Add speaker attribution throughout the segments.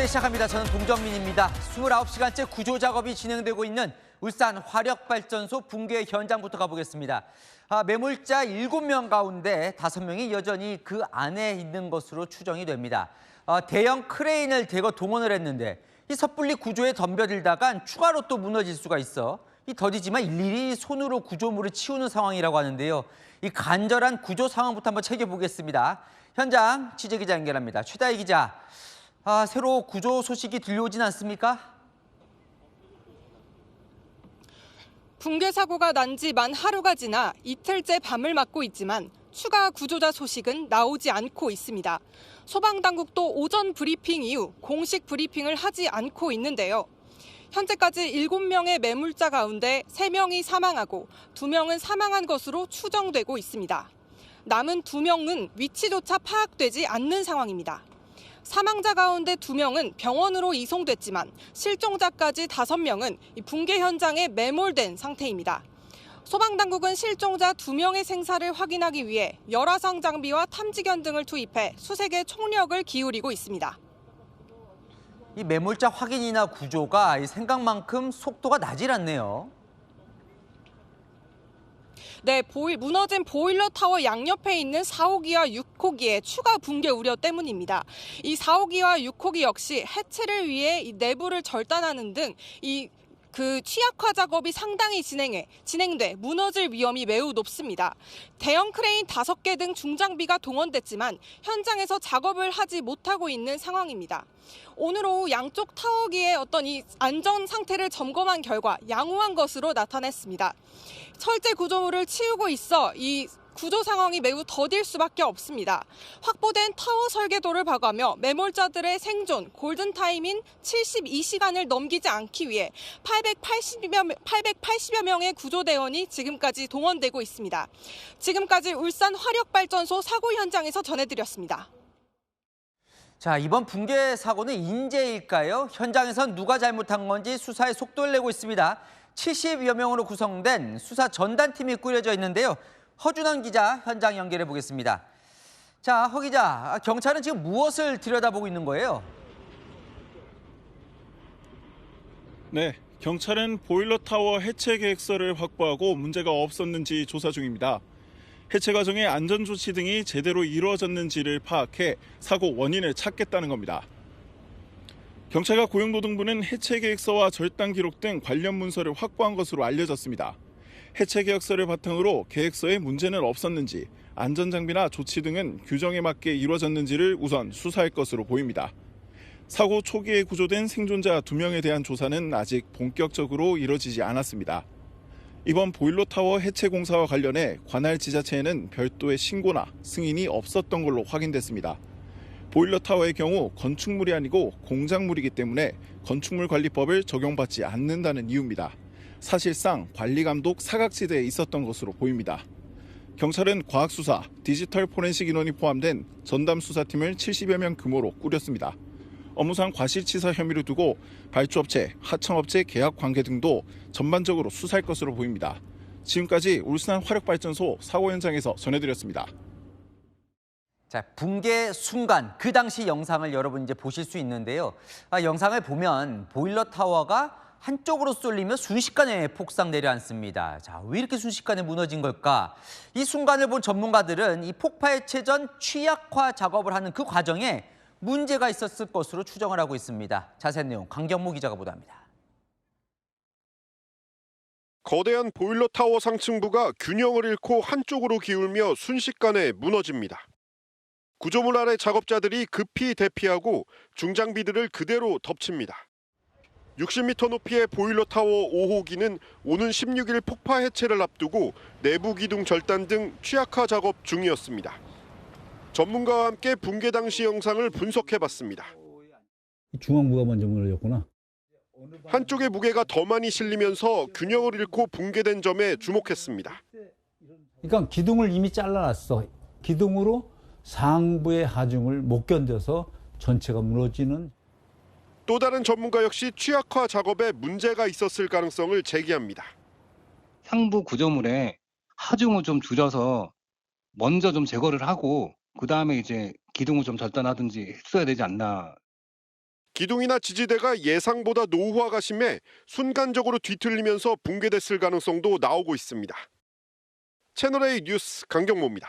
Speaker 1: 뉴스 시작합니다. 저는 동정민입니다. 29시간째 구조 작업이 진행되고 있는 울산 화력발전소 붕괴 현장부터 가보겠습니다. 매몰자 7명 가운데 5명이 여전히 그 안에 있는 것으로 추정이 됩니다. 대형 크레인을 대거 동원을 했는데 이 섣불리 구조에 덤벼들다간 추가로 또 무너질 수가 있어 더디지만 일일이 손으로 구조물을 치우는 상황이라고 하는데요. 이 간절한 구조 상황부터 한번 챙겨보겠습니다. 현장 취재기자 연결합니다. 최다희 기자. 새로 구조 소식이 들려오진 않습니까?
Speaker 2: 붕괴 사고가 난 지 만 하루가 지나 이틀째 밤을 맞고 있지만 추가 구조자 소식은 나오지 않고 있습니다. 소방당국도 오전 브리핑 이후 공식 브리핑을 하지 않고 있는데요. 현재까지 7명의 매물자 가운데 3명이 사망하고 2명은 사망한 것으로 추정되고 있습니다. 남은 2명은 위치조차 파악되지 않는 상황입니다. 사망자 가운데 2명은 병원으로 이송됐지만 실종자까지 5명은 붕괴 현장에 매몰된 상태입니다. 소방당국은 실종자 2명의 생사를 확인하기 위해 열화상 장비와 탐지견 등을 투입해 수색에 총력을 기울이고 있습니다.
Speaker 1: 이 매몰자 확인이나 구조가 생각만큼 속도가 나질 않네요.
Speaker 2: 네, 무너진 보일러 타워 양옆에 있는 4호기와 6호기의 추가 붕괴 우려 때문입니다. 이 4호기와 6호기 역시 해체를 위해 이 내부를 절단하는 등 취약화 작업이 상당히 진행돼 무너질 위험이 매우 높습니다. 대형 크레인 5개 등 중장비가 동원됐지만 현장에서 작업을 하지 못하고 있는 상황입니다. 오늘 오후 양쪽 타워기의 이 안전 상태를 점검한 결과 양호한 것으로 나타났습니다. 철제 구조물을 치우고 있어 이 구조 상황이 매우 더딜 수밖에 없습니다. 확보된 타워 설계도를 봐가며 매몰자들의 생존 골든타임인 72시간을 넘기지 않기 위해 880여 명의 구조대원이 지금까지 동원되고 있습니다. 지금까지 울산 화력발전소 사고 현장에서 전해드렸습니다.
Speaker 1: 자, 이번 붕괴 사고는 인재일까요? 현장에선 누가 잘못한 건지 수사에 속도를 내고 있습니다. 70여 명으로 구성된 수사 전단팀이 꾸려져 있는데요. 허준원 기자 현장 연결해 보겠습니다. 자, 허 기자, 경찰은 지금 무엇을 들여다보고 있는 거예요?
Speaker 3: 네, 경찰은 보일러 타워 해체 계획서를 확보하고 문제가 없었는지 조사 중입니다. 해체 과정의 안전 조치 등이 제대로 이루어졌는지를 파악해 사고 원인을 찾겠다는 겁니다. 경찰과 고용노동부는 해체 계획서와 절단 기록 등 관련 문서를 확보한 것으로 알려졌습니다. 해체 계획서를 바탕으로 계획서에 문제는 없었는지, 안전장비나 조치 등은 규정에 맞게 이루어졌는지를 우선 수사할 것으로 보입니다. 사고 초기에 구조된 생존자 2명에 대한 조사는 아직 본격적으로 이뤄지지 않았습니다. 이번 보일러 타워 해체 공사와 관련해 관할 지자체에는 별도의 신고나 승인이 없었던 걸로 확인됐습니다. 보일러 타워의 경우 건축물이 아니고 공작물이기 때문에 건축물관리법을 적용받지 않는다는 이유입니다. 사실상 관리감독 사각지대에 있었던 것으로 보입니다. 경찰은 과학수사, 디지털 포렌식 인원이 포함된 전담수사팀을 70여 명 규모로 꾸렸습니다. 업무상 과실치사 혐의를 두고 발주업체, 하청업체 계약 관계 등도 전반적으로 수사할 것으로 보입니다. 지금까지 울산 화력발전소 사고 현장에서 전해드렸습니다.
Speaker 1: 자, 붕괴 순간 그 당시 영상을 여러분 이제 보실 수 있는데요. 영상을 보면 보일러 타워가 한쪽으로 쏠리며 순식간에 폭삭 내려앉습니다. 자, 왜 이렇게 순식간에 무너진 걸까? 이 순간을 본 전문가들은 이 폭파 해체 전 취약화 작업을 하는 그 과정에 문제가 있었을 것으로 추정을 하고 있습니다. 자세한 내용 강경무 기자가 보도합니다.
Speaker 4: 거대한 보일러 타워 상층부가 균형을 잃고 한쪽으로 기울며 순식간에 무너집니다. 구조물 아래 작업자들이 급히 대피하고 중장비들을 그대로 덮칩니다. 60m 높이의 보일러 타워 5호기는 오는 16일 폭파 해체를 앞두고 내부 기둥 절단 등 취약화 작업 중이었습니다. 전문가와 함께 붕괴 당시 영상을 분석해봤습니다.
Speaker 5: 중앙부가 먼저 무너졌구나.
Speaker 4: 한쪽의 무게가 더 많이 실리면서 균형을 잃고 붕괴된 점에 주목했습니다.
Speaker 5: 그러니까 기둥을 이미 잘라놨어. 기둥으로 상부의 하중을 못 견뎌서 전체가 무너지는.
Speaker 4: 또 다른 전문가 역시 취약화 작업에 문제가 있었을 가능성을 제기합니다.
Speaker 6: 상부 구조물에 하중을 좀 줄여서 먼저 좀 제거를 하고 그 다음에 이제 기둥을 좀 절단하든지 했어야 되지 않나.
Speaker 4: 기둥이나 지지대가 예상보다 노후화가 심해 순간적으로 뒤틀리면서 붕괴됐을 가능성도 나오고 있습니다. 채널A 뉴스 강경모입니다.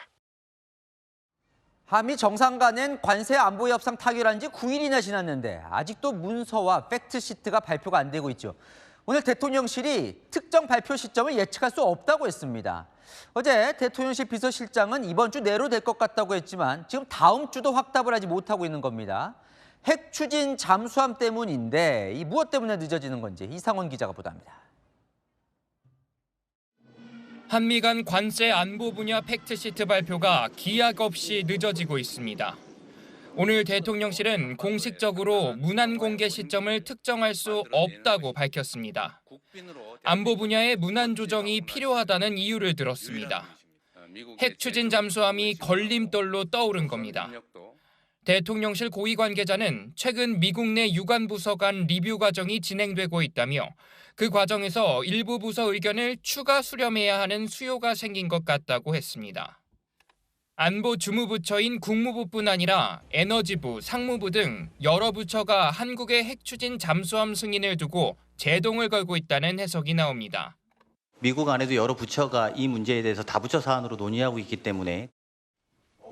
Speaker 1: 한미 정상 간엔 관세 안보 협상 타결한 지 9일이나 지났는데 아직도 문서와 팩트시트가 발표가 안 되고 있죠. 오늘 대통령실이 특정 발표 시점을 예측할 수 없다고 했습니다. 어제 대통령실 비서실장은 이번 주 내로 될 것 같다고 했지만 지금 다음 주도 확답을 하지 못하고 있는 겁니다. 핵 추진 잠수함 때문인데 이 무엇 때문에 늦어지는 건지 이상원 기자가 보도합니다.
Speaker 7: 한미 간 관세 안보 분야 팩트시트 발표가 기약 없이 늦어지고 있습니다. 오늘 대통령실은 공식적으로 문안 공개 시점을 특정할 수 없다고 밝혔습니다. 안보 분야의 문안 조정이 필요하다는 이유를 들었습니다. 핵 추진 잠수함이 걸림돌로 떠오른 겁니다. 대통령실 고위 관계자는 최근 미국 내 유관 부서 간 리뷰 과정이 진행되고 있다며 그 과정에서 일부 부서 의견을 추가 수렴해야 하는 수요가 생긴 것 같다고 했습니다. 안보 주무부처인 국무부뿐 아니라 에너지부, 상무부 등 여러 부처가 한국의 핵 추진 잠수함 승인을 두고 제동을 걸고 있다는 해석이 나옵니다.
Speaker 8: 미국 안에도 여러 부처가 이 문제에 대해서 다부처 사안으로 논의하고 있기 때문에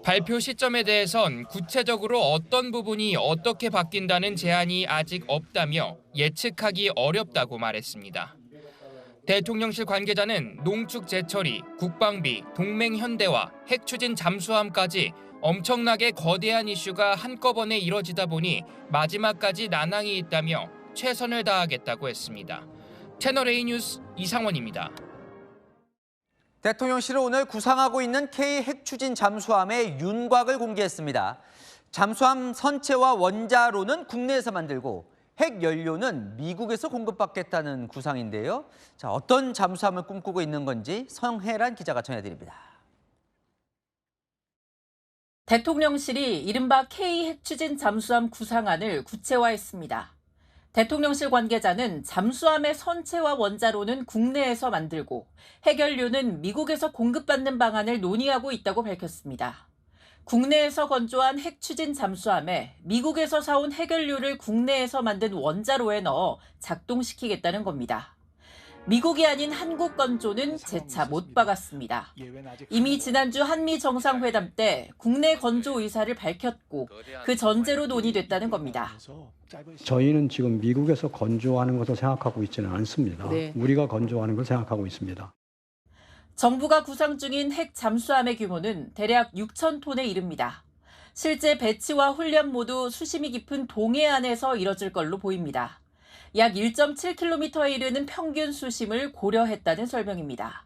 Speaker 7: 발표 시점에 대해선 구체적으로 어떤 부분이 어떻게 바뀐다는 제한이 아직 없다며 예측하기 어렵다고 말했습니다. 대통령실 관계자는 농축 제철이, 국방비, 동맹 현대화, 핵 추진 잠수함까지 엄청나게 거대한 이슈가 한꺼번에 이뤄지다 보니 마지막까지 난항이 있다며 최선을 다하겠다고 했습니다. 채널A 뉴스 이상원입니다.
Speaker 1: 대통령실은 오늘 구상하고 있는 K 핵 추진 잠수함의 윤곽을 공개했습니다. 잠수함 선체와 원자로는 국내에서 만들고 핵 연료는 미국에서 공급받겠다는 구상인데요. 자, 어떤 잠수함을 꿈꾸고 있는 건지 성혜란 기자가 전해드립니다.
Speaker 9: 대통령실이 이른바 K 핵 추진 잠수함 구상안을 구체화했습니다. 대통령실 관계자는 잠수함의 선체와 원자로는 국내에서 만들고 핵연료는 미국에서 공급받는 방안을 논의하고 있다고 밝혔습니다. 국내에서 건조한 핵 추진 잠수함에 미국에서 사온 핵연료를 국내에서 만든 원자로에 넣어 작동시키겠다는 겁니다. 미국이 아닌 한국 건조는 재차 못 박았습니다. 이미 지난주 한미 정상회담 때 국내 건조 의사를 밝혔고 그 전제로 논의됐다는 겁니다.
Speaker 10: 저희는 지금 미국에서 건조하는 것을 생각하고 있지는 않습니다.
Speaker 9: 네.
Speaker 10: 우리가 건조하는 걸 생각하고 있습니다.
Speaker 9: 정부가 구상 중인 핵 잠수함의 규모는 대략 6,000톤에 이릅니다. 실제 배치와 훈련 모두 수심이 깊은 동해안에서 이뤄질 걸로 보입니다. 약 1.7km에 이르는 평균 수심을 고려했다는 설명입니다.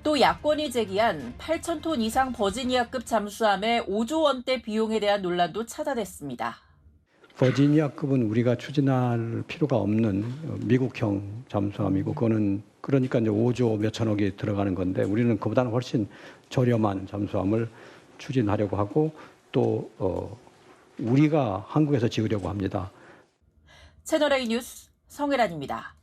Speaker 9: 또 야권이 제기한 8,000톤 이상 버지니아급 잠수함의 5조 원대 비용에 대한 논란도 차단했습니다.
Speaker 10: 버지니아급은 우리가 추진할 필요가 없는 미국형 잠수함이고 그거는 그러니까 이제 5조 몇천억이 들어가는 건데 우리는 그보다는 훨씬 저렴한 잠수함을 추진하려고 하고 또 우리가 한국에서 지으려고 합니다.
Speaker 9: 채널A 뉴스 성혜란입니다.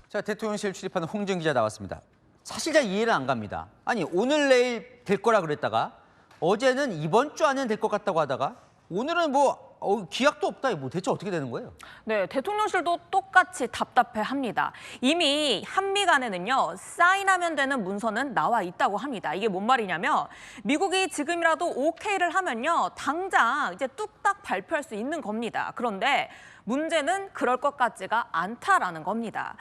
Speaker 1: 자, 대통령실 출입하는 홍정 기자 나왔습니다. 사실 잘 이해는 안 갑니다. 아니, 오늘 내일 될 거라 그랬다가 어제는 이번 주 안에는 될 것 같다고 하다가 오늘은 기약도 없다. 뭐 대체 어떻게 되는 거예요?
Speaker 11: 네, 대통령실도 똑같이 답답해합니다. 이미 한미 간에는요, 사인하면 되는 문서는 나와 있다고 합니다. 이게 뭔 말이냐면 미국이 지금이라도 오케이를 하면요, 당장 이제 뚝딱 발표할 수 있는 겁니다. 그런데 문제는 그럴 것 같지가 않다라는 겁니다.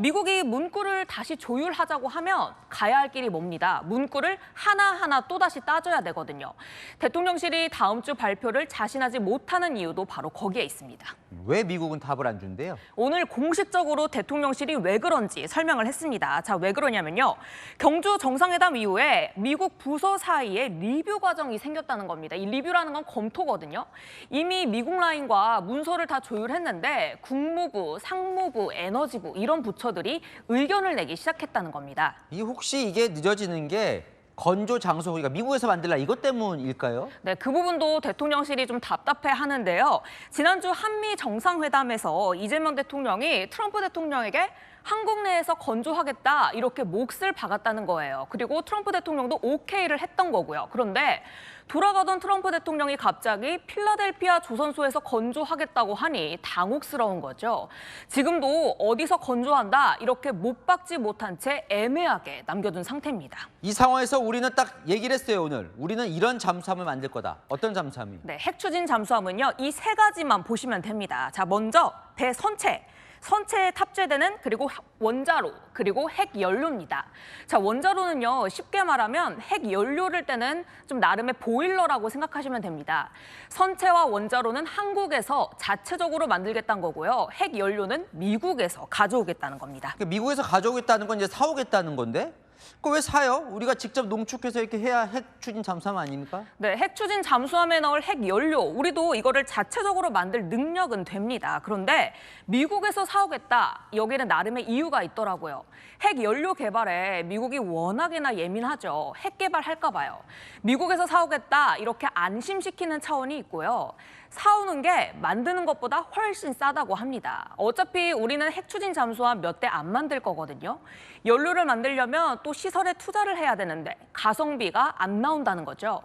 Speaker 11: 미국이 문구를 다시 조율하자고 하면 가야 할 길이 뭡니다. 문구를 하나하나 또다시 따져야 되거든요. 대통령실이 다음 주 발표를 자신하지 못하는 이유도 바로 거기에 있습니다.
Speaker 1: 왜 미국은 답을 안 준대요?
Speaker 11: 오늘 공식적으로 대통령실이 왜 그런지 설명을 했습니다. 자, 왜 그러냐면요. 경주 정상회담 이후에 미국 부서 사이에 리뷰 과정이 생겼다는 겁니다. 이 리뷰라는 건 검토거든요. 이미 미국 라인과 문서를 다 조율했는데 국무부, 상무부, 에너지부 이런 부처들이 의견을 내기 시작했다는 겁니다.
Speaker 1: 혹시 이게 늦어지는 게 건조 장소, 그러니까 미국에서 만들라 이것 때문일까요?
Speaker 11: 네, 그 부분도 대통령실이 좀 답답해 하는데요. 지난주 한미 정상회담에서 이재명 대통령이 트럼프 대통령에게 한국 내에서 건조하겠다 이렇게 몫을 박았다는 거예요. 그리고 트럼프 대통령도 오케이를 했던 거고요. 그런데 돌아가던 트럼프 대통령이 갑자기 필라델피아 조선소에서 건조하겠다고 하니 당혹스러운 거죠. 지금도 어디서 건조한다 이렇게 못 박지 못한 채 애매하게 남겨둔 상태입니다.
Speaker 1: 이 상황에서 우리는 딱 얘기를 했어요, 오늘. 우리는 이런 잠수함을 만들 거다. 어떤 잠수함이?
Speaker 11: 네, 핵추진 잠수함은요, 이 세 가지만 보시면 됩니다. 자, 먼저 배 선체. 선체에 탑재되는 그리고 원자로 그리고 핵연료입니다. 자, 원자로는요 쉽게 말하면 핵연료를 떼는 좀 나름의 보일러라고 생각하시면 됩니다. 선체와 원자로는 한국에서 자체적으로 만들겠다는 거고요. 핵연료는 미국에서 가져오겠다는 겁니다.
Speaker 1: 미국에서 가져오겠다는 건 이제 사오겠다는 건데? 그거 왜 사요? 우리가 직접 농축해서 이렇게 해야 핵 추진 잠수함 아닙니까?
Speaker 11: 네, 핵 추진 잠수함에 넣을 핵연료, 우리도 이거를 자체적으로 만들 능력은 됩니다. 그런데 미국에서 사오겠다, 여기는 나름의 이유가 있더라고요. 핵연료 개발에 미국이 워낙에나 예민하죠. 핵 개발할까 봐요. 미국에서 사오겠다, 이렇게 안심시키는 차원이 있고요. 사오는 게 만드는 것보다 훨씬 싸다고 합니다. 어차피 우리는 핵 추진 잠수함 몇 대 안 만들 거거든요. 연료를 만들려면 또 시설에 투자를 해야 되는데 가성비가 안 나온다는 거죠.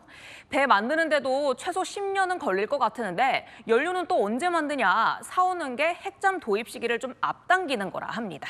Speaker 11: 배 만드는데도 최소 10년은 걸릴 것 같은데 연료는 또 언제 만드냐, 사오는 게 핵잠 도입 시기를 좀 앞당기는 거라 합니다.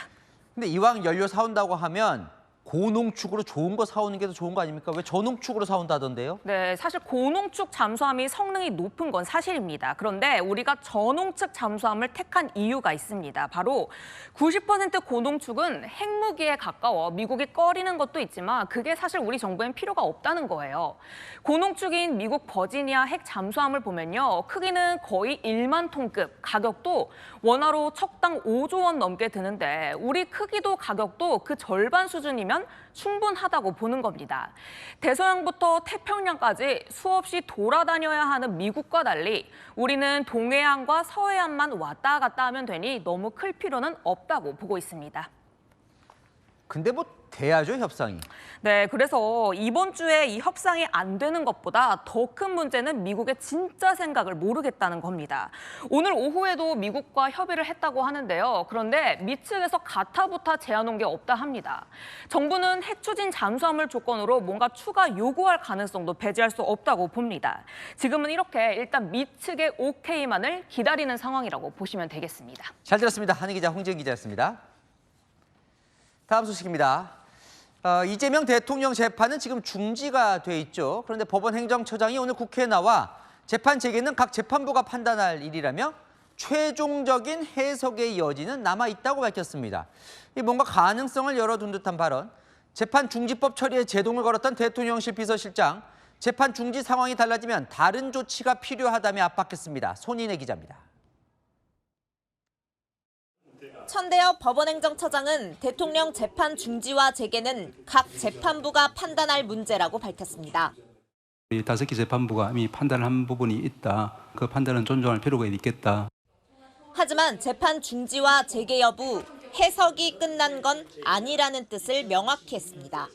Speaker 1: 근데 이왕 연료 사온다고 하면 고농축으로 좋은 거 사오는 게 더 좋은 거 아닙니까? 왜 저농축으로 사온다던데요?
Speaker 11: 네, 사실 고농축 잠수함이 성능이 높은 건 사실입니다. 그런데 우리가 저농축 잠수함을 택한 이유가 있습니다. 바로 90% 고농축은 핵무기에 가까워 미국이 꺼리는 것도 있지만 그게 사실 우리 정부엔 필요가 없다는 거예요. 고농축인 미국 버지니아 핵 잠수함을 보면요, 크기는 거의 1만 톤급, 가격도 원화로 척당 5조 원 넘게 드는데 우리 크기도 가격도 그 절반 수준이면 충분하다고 보는 겁니다. 대서양부터 태평양까지 수없이 돌아다녀야 하는 미국과 달리 우리는 동해안과 서해안만 왔다 갔다 하면 되니 너무 클 필요는 없다고 보고 있습니다.
Speaker 1: 근데 뭐 돼야죠, 협상이.
Speaker 11: 네, 그래서 이번 주에 이 협상이 안 되는 것보다 더 큰 문제는 미국의 진짜 생각을 모르겠다는 겁니다. 오늘 오후에도 미국과 협의를 했다고 하는데요. 그런데 미 측에서 가타부타 제안한 게 없다 합니다. 정부는 핵 추진 잠수함을 조건으로 뭔가 추가 요구할 가능성도 배제할 수 없다고 봅니다. 지금은 이렇게 일단 미 측의 오케이만을 기다리는 상황이라고 보시면 되겠습니다.
Speaker 1: 잘 들었습니다. 한희 기자, 홍지은 기자였습니다. 다음 소식입니다. 이재명 대통령 재판은 지금 중지가 돼 있죠. 그런데 법원 행정처장이 오늘 국회에 나와 재판 재개는 각 재판부가 판단할 일이라며 최종적인 해석의 여지는 남아있다고 밝혔습니다. 뭔가 가능성을 열어둔 듯한 발언. 재판 중지법 처리에 제동을 걸었던 대통령실 비서실장. 재판 중지 상황이 달라지면 다른 조치가 필요하다며 압박했습니다. 손인혜 기자입니다.
Speaker 12: 천대엽 법원행정처장은 대통령 재판 중지와 재개는 각 재판부가 판단할 문제라고 밝혔습니다.
Speaker 13: 5개 재판부가 이미 판단한 부분이 있다. 그 판단은 존중할 필요가 있겠다.
Speaker 12: 하지만 재판 중지와 재개 여부, 해석이 끝난 건 아니라는 뜻을 명확히 했습니다.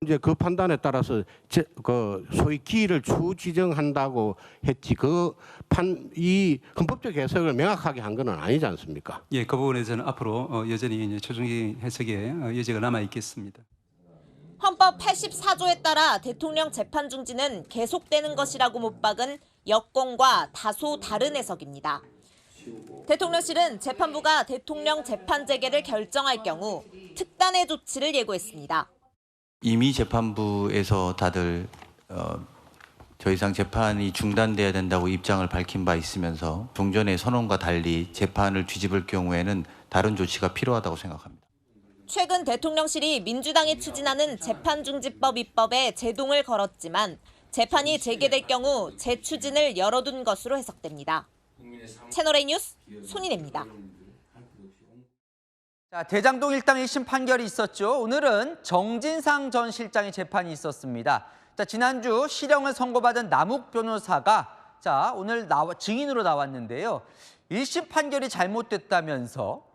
Speaker 14: 이제 그 판단에 따라서 소위 기일을 추지정한다고 했지 이 헌법적 해석을 명확하게 한 건 아니지 않습니까?
Speaker 13: 예, 그 부분에서는 앞으로 여전히 이제 최종적인 해석의 여지가 남아 있겠습니다.
Speaker 12: 헌법 84조에 따라 대통령 재판 중지는 계속되는 것이라고 못 박은 여권과 다소 다른 해석입니다. 대통령실은 재판부가 대통령 재판 재개를 결정할 경우 특단의 조치를 예고했습니다.
Speaker 8: 이미 재판부에서 다들 더 이상 재판이 중단돼야 된다고 입장을 밝힌 바 있으면서 종전의 선언과 달리 재판을 뒤집을 경우에는 다른 조치가 필요하다고 생각합니다.
Speaker 12: 최근 대통령실이 민주당이 추진하는 재판중지법 입법에 제동을 걸었지만 재판이 재개될 경우 재추진을 열어둔 것으로 해석됩니다. 채널A 뉴스 손인혜입니다.
Speaker 1: 자, 대장동 일당 1심 판결이 있었죠. 오늘은 정진상 전 실장의 재판이 있었습니다. 자, 지난주 실형을 선고받은 남욱 변호사가 오늘 증인으로 나왔는데요. 1심 판결이 잘못됐다면서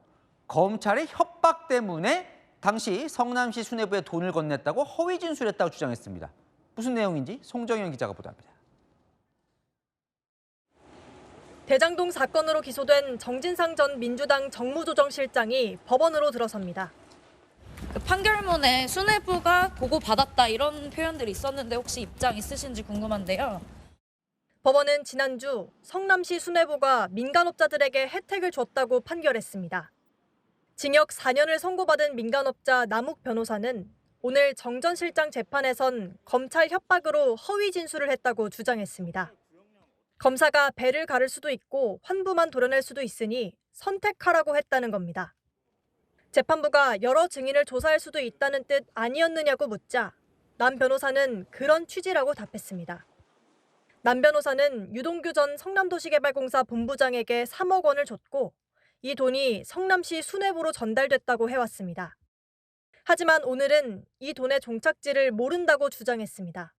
Speaker 1: 검찰의 협박 때문에 당시 성남시 수뇌부에 돈을 건넸다고 허위 진술했다고 주장했습니다. 무슨 내용인지 송정현 기자가 보도합니다.
Speaker 15: 대장동 사건으로 기소된 정진상 전 민주당 정무조정실장이 법원으로 들어섭니다.
Speaker 16: 판결문에 수뇌부가 보고받았다 이런 표현들이 있었는데 혹시 입장 있으신지 궁금한데요.
Speaker 15: 법원은 지난주 성남시 수뇌부가 민간업자들에게 혜택을 줬다고 판결했습니다. 징역 4년을 선고받은 민간업자 남욱 변호사는 오늘 정 전 실장 재판에선 검찰 협박으로 허위 진술을 했다고 주장했습니다. 검사가 배를 가를 수도 있고 환부만 도려낼 수도 있으니 선택하라고 했다는 겁니다. 재판부가 여러 증인을 조사할 수도 있다는 뜻 아니었느냐고 묻자 남 변호사는 그런 취지라고 답했습니다. 남 변호사는 유동규 전 성남도시개발공사 본부장에게 3억 원을 줬고 이 돈이 성남시 수뇌부로 전달됐다고 해왔습니다. 하지만 오늘은 이 돈의 종착지를 모른다고 주장했습니다.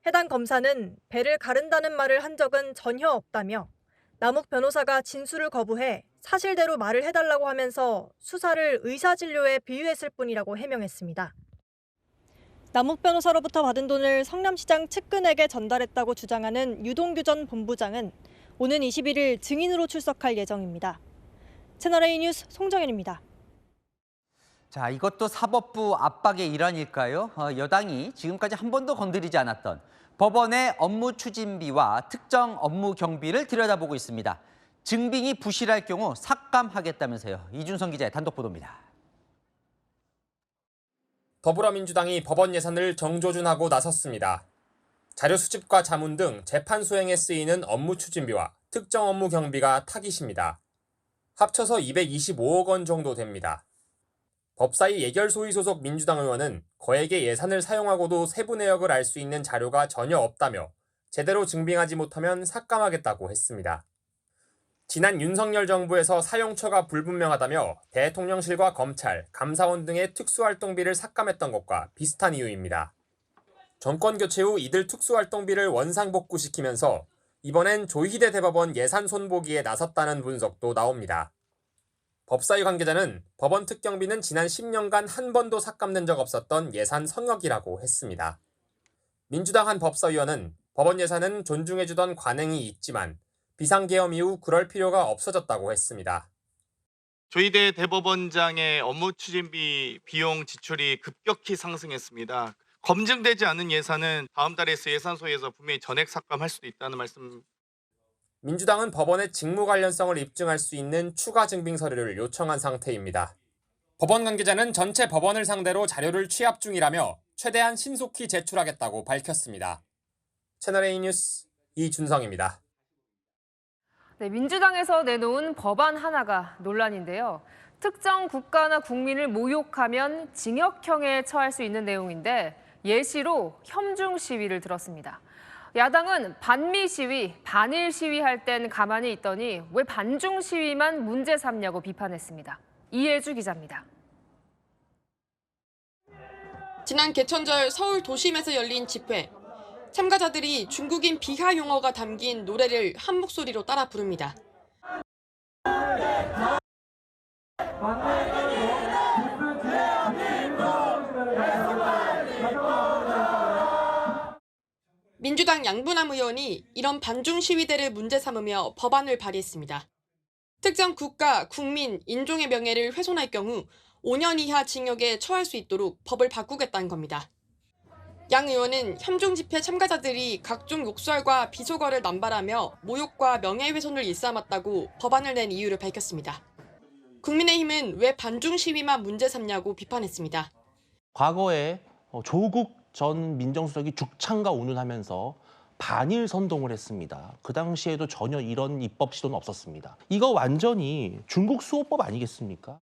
Speaker 15: 해당 검사는 배를 가른다는 말을 한 적은 전혀 없다며 남욱 변호사가 진술을 거부해 사실대로 말을 해달라고 하면서 수사를 의사진료에 비유했을 뿐이라고 해명했습니다. 남욱 변호사로부터 받은 돈을 성남시장 측근에게 전달했다고 주장하는 유동규 전 본부장은 오는 21일 증인으로 출석할 예정입니다. 채널A 뉴스 송정현입니다.
Speaker 1: 자, 이것도 사법부 압박의 일환일까요? 여당이 지금까지 한 번도 건드리지 않았던 법원의 업무 추진비와 특정 업무 경비를 들여다보고 있습니다. 증빙이 부실할 경우 삭감하겠다면서요. 이준성 기자의 단독 보도입니다.
Speaker 17: 더불어민주당이 법원 예산을 정조준하고 나섰습니다. 자료 수집과 자문 등 재판 수행에 쓰이는 업무 추진비와 특정 업무 경비가 타깃입니다. 합쳐서 225억 원 정도 됩니다. 법사위 예결소위 소속 민주당 의원은 거액의 예산을 사용하고도 세부 내역을 알 수 있는 자료가 전혀 없다며 제대로 증빙하지 못하면 삭감하겠다고 했습니다. 지난 윤석열 정부에서 사용처가 불분명하다며 대통령실과 검찰, 감사원 등의 특수활동비를 삭감했던 것과 비슷한 이유입니다. 정권 교체 후 이들 특수활동비를 원상복구시키면서 이번엔 조희대 대법원 예산 손보기에 나섰다는 분석도 나옵니다. 법사위 관계자는 법원 특경비는 지난 10년간 한 번도 삭감된 적 없었던 예산 성역이라고 했습니다. 민주당 한 법사위원은 법원 예산은 존중해주던 관행이 있지만 비상계엄 이후 그럴 필요가 없어졌다고 했습니다.
Speaker 18: 조희대 대법원장의 업무 추진비 비용 지출이 급격히 상승했습니다. 검증되지 않은 예산은 다음 달에 예산소에서 분명히 전액 삭감할 수도 있다는 말씀.
Speaker 17: 민주당은 법원의 직무 관련성을 입증할 수 있는 추가 증빙 서류를 요청한 상태입니다. 법원 관계자는 전체 법원을 상대로 자료를 취합 중이라며 최대한 신속히 제출하겠다고 밝혔습니다. 채널A 뉴스 이준성입니다.
Speaker 19: 네, 민주당에서 내놓은 법안 하나가 논란인데요. 특정 국가나 국민을 모욕하면 징역형에 처할 수 있는 내용인데 예시로 혐중 시위를 들었습니다. 야당은 반미 시위, 반일 시위할 땐 가만히 있더니 왜 반중 시위만 문제 삼냐고 비판했습니다. 이혜주 기자입니다.
Speaker 2: 지난 개천절 서울 도심에서 열린 집회. 참가자들이 중국인 비하 용어가 담긴 노래를 한 목소리로 따라 부릅니다. 민주당 양분남 의원이 이런 반중 시위대를 문제 삼으며 법안을 발의했습니다. 특정 국가, 국민, 인종의 명예를 훼손할 경우 5년 이하 징역에 처할 수 있도록 법을 바꾸겠다는 겁니다. 양 의원은 혐중 집회 참가자들이 각종 욕설과 비속어를 남발하며 모욕과 명예훼손을 일삼았다고 법안을 낸 이유를 밝혔습니다. 국민의힘은 왜 반중 시위만 문제 삼냐고 비판했습니다.
Speaker 20: 과거에 조국 전 민정수석이 죽창가 운운하면서 반일 선동을 했습니다. 그 당시에도 전혀 이런 입법 시도는 없었습니다. 이거 완전히 중국 수호법 아니겠습니까?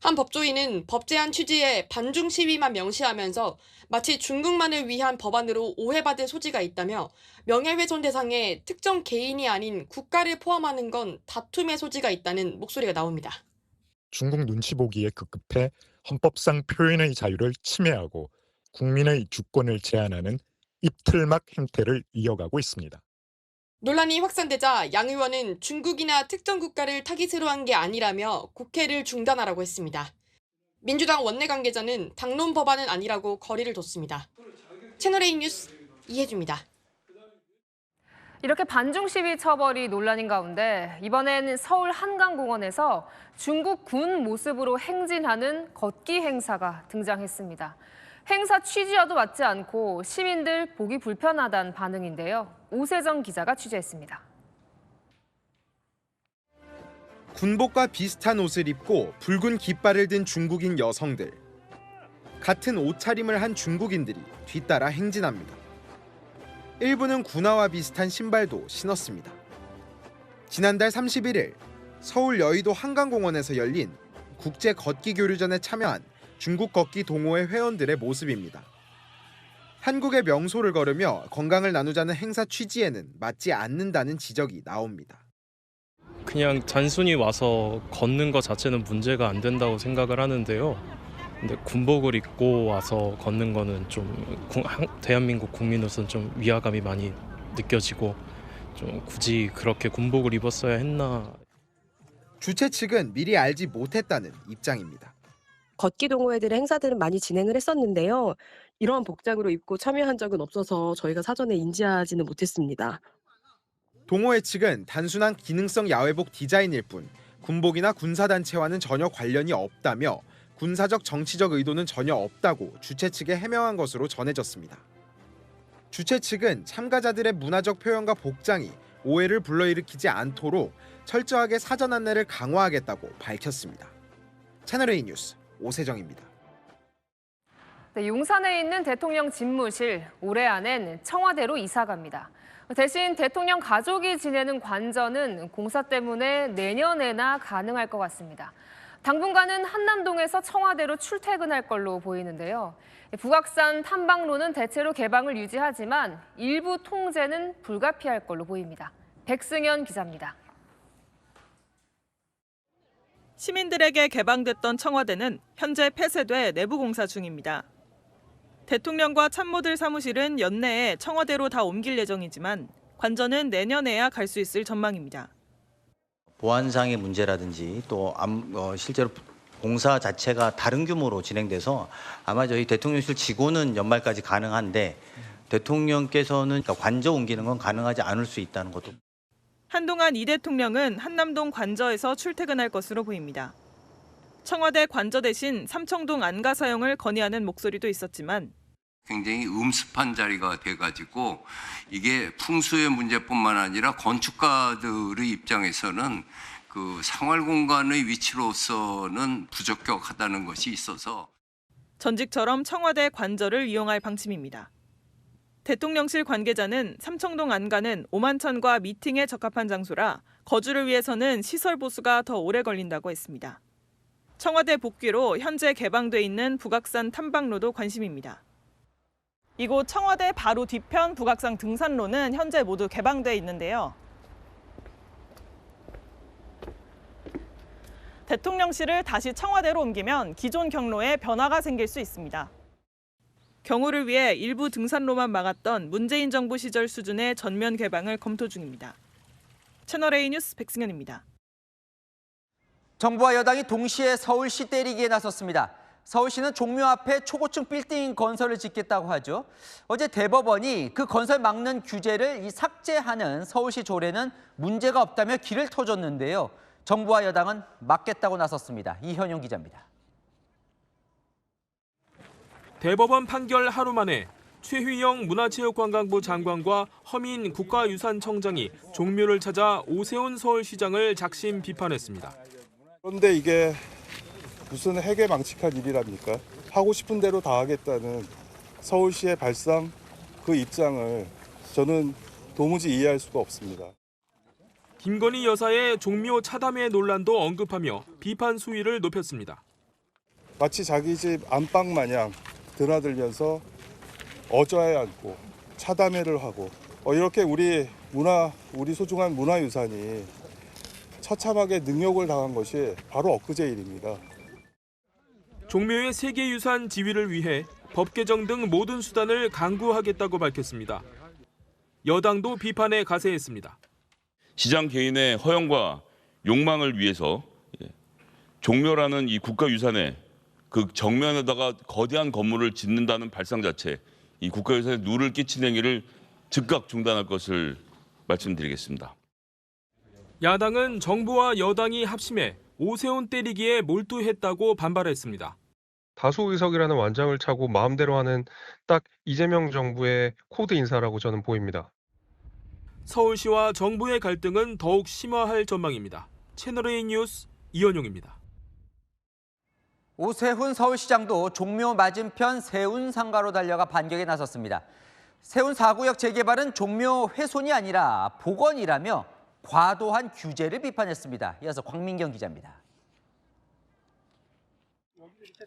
Speaker 2: 한 법조인은 법 제안 취지에 반중 시위만 명시하면서 마치 중국만을 위한 법안으로 오해받을 소지가 있다며 명예훼손 대상에 특정 개인이 아닌 국가를 포함하는 건 다툼의 소지가 있다는 목소리가 나옵니다.
Speaker 21: 중국 눈치 보기에 급급해 헌법상 표현의 자유를 침해하고 국민의 주권을 제한하는 입틀막 행태를 이어가고 있습니다.
Speaker 2: 논란이 확산되자 양 의원은 중국이나 특정 국가를 타깃으로 한 게 아니라며 국회를 중단하라고 했습니다. 민주당 원내 관계자는 당론 법안은 아니라고 거리를 뒀습니다. 채널A 뉴스 이혜주입니다.
Speaker 19: 이렇게 반중 시위 처벌이 논란인 가운데 이번엔 서울 한강공원에서 중국 군 모습으로 행진하는 걷기 행사가 등장했습니다. 행사 취지와도 맞지 않고 시민들 보기 불편하다는 반응인데요. 오세정 기자가 취재했습니다.
Speaker 3: 군복과 비슷한 옷을 입고 붉은 깃발을 든 중국인 여성들. 같은 옷차림을 한 중국인들이 뒤따라 행진합니다. 일부는 군화와 비슷한 신발도 신었습니다. 지난달 31일 서울 여의도 한강공원에서 열린 국제 걷기 교류전에 참여한 중국 걷기 동호회 회원들의 모습입니다. 한국의 명소를 걸으며 건강을 나누자는 행사 취지에는 맞지 않는다는 지적이 나옵니다.
Speaker 22: 그냥 단순히 와서 걷는 것 자체는 문제가 안 된다고 생각을 하는데요. 근데 군복을 입고 와서 걷는 거는 좀 대한민국 국민으로서는 좀 위화감이 많이 느껴지고 좀 굳이 그렇게 군복을 입었어야 했나.
Speaker 3: 주최 측은 미리 알지 못했다는 입장입니다.
Speaker 23: 걷기 동호회들의 행사들은 많이 진행을 했었는데요. 이러한 복장으로 입고 참여한 적은 없어서 저희가 사전에 인지하지는 못했습니다.
Speaker 3: 동호회 측은 단순한 기능성 야외복 디자인일 뿐 군복이나 군사단체와는 전혀 관련이 없다며 군사적 정치적 의도는 전혀 없다고 주최 측에 해명한 것으로 전해졌습니다. 주최 측은 참가자들의 문화적 표현과 복장이 오해를 불러일으키지 않도록 철저하게 사전 안내를 강화하겠다고 밝혔습니다. 채널A 뉴스 오세정입니다.
Speaker 19: 네, 용산에 있는 대통령 집무실, 올해 안엔 청와대로 이사갑니다. 대신 대통령 가족이 지내는 관저는 공사 때문에 내년에나 가능할 것 같습니다. 당분간은 한남동에서 청와대로 출퇴근할 걸로 보이는데요. 북악산 탐방로는 대체로 개방을 유지하지만 일부 통제는 불가피할 걸로 보입니다. 백승현 기자입니다.
Speaker 24: 시민들에게 개방됐던 청와대는 현재 폐쇄돼 내부 공사 중입니다. 대통령과 참모들 사무실은 연내에 청와대로 다 옮길 예정이지만 관저는 내년에야 갈 수 있을 전망입니다.
Speaker 8: 보안상의 문제라든지 또 실제로 공사 자체가 다른 규모로 진행돼서 아마 저희 대통령실 직원은 연말까지 가능한데 대통령께서는 관저 옮기는 건 가능하지 않을 수 있다는 것도.
Speaker 24: 한동안 이 대통령은 한남동 관저에서 출퇴근할 것으로 보입니다. 청와대 관저 대신 삼청동 안가 사용을 건의하는 목소리도 있었지만
Speaker 25: 굉장히 음습한 자리가 돼가지고 이게 풍수의 문제뿐만 아니라 건축가들의 입장에서는 그 생활공간의 위치로서는 부적격하다는 것이 있어서
Speaker 24: 전직처럼 청와대 관저를 이용할 방침입니다. 대통령실 관계자는 삼청동 안가는 오만천과 미팅에 적합한 장소라 거주를 위해서는 시설 보수가 더 오래 걸린다고 했습니다. 청와대 복귀로 현재 개방돼 있는 북악산 탐방로도 관심입니다. 이곳 청와대 바로 뒤편 북악산 등산로는 현재 모두 개방돼 있는데요. 대통령실을 다시 청와대로 옮기면 기존 경로에 변화가 생길 수 있습니다. 경호를 위해 일부 등산로만 막았던 문재인 정부 시절 수준의 전면 개방을 검토 중입니다. 채널A 뉴스 백승현입니다.
Speaker 1: 정부와 여당이 동시에 서울시 때리기에 나섰습니다. 서울시는 종묘 앞에 초고층 빌딩 건설을 짓겠다고 하죠. 어제 대법원이 그 건설 막는 규제를 삭제하는 서울시 조례는 문제가 없다며 길을 터줬는데요. 정부와 여당은 막겠다고 나섰습니다. 이현용 기자입니다.
Speaker 26: 대법원 판결 하루 만에 최휘영 문화체육관광부 장관과 허민 국가유산청장이 종묘를 찾아 오세훈 서울시장을 작심 비판했습니다.
Speaker 27: 그런데 이게 무슨 해괴망측한 일이랍니까? 하고 싶은 대로 다 하겠다는 서울시의 발상, 그 입장을 저는 도무지 이해할 수가 없습니다.
Speaker 26: 김건희 여사의 종묘 차담회 논란도 언급하며 비판 수위를 높였습니다.
Speaker 27: 마치 자기 집 안방 마냥 드나들면서 어좌에 앉고 차담회를 하고 이렇게 우리 소중한 문화유산이 처참하게 능욕을 당한 것이 바로 엊그제 일입니다.
Speaker 26: 종묘의 세계유산 지위를 위해 법 개정 등 모든 수단을 강구하겠다고 밝혔습니다. 여당도 비판에 가세했습니다.
Speaker 28: 시장 개인의 허영과 욕망을 위해서 종묘라는 이 국가유산에 그 정면에다가 거대한 건물을 짓는다는 발상 자체, 이 국가유산에 누를 끼치는 행위를 즉각 중단할 것을 말씀드리겠습니다.
Speaker 26: 야당은 정부와 여당이 합심해 오세훈 때리기에 몰두했다고 반발했습니다.
Speaker 4: 다수 의석이라는 완장을 차고 마음대로 하는 딱 이재명 정부의 코드 인사라고 저는 보입니다.
Speaker 26: 서울시와 정부의 갈등은 더욱 심화할 전망입니다. 채널A 뉴스 이현용입니다.
Speaker 1: 오세훈 서울시장도 종묘 맞은편 세운상가로 달려가 반격에 나섰습니다. 세운 4구역 재개발은 종묘 훼손이 아니라 복원이라며 과도한 규제를 비판했습니다. 이어서 광민경 기자입니다.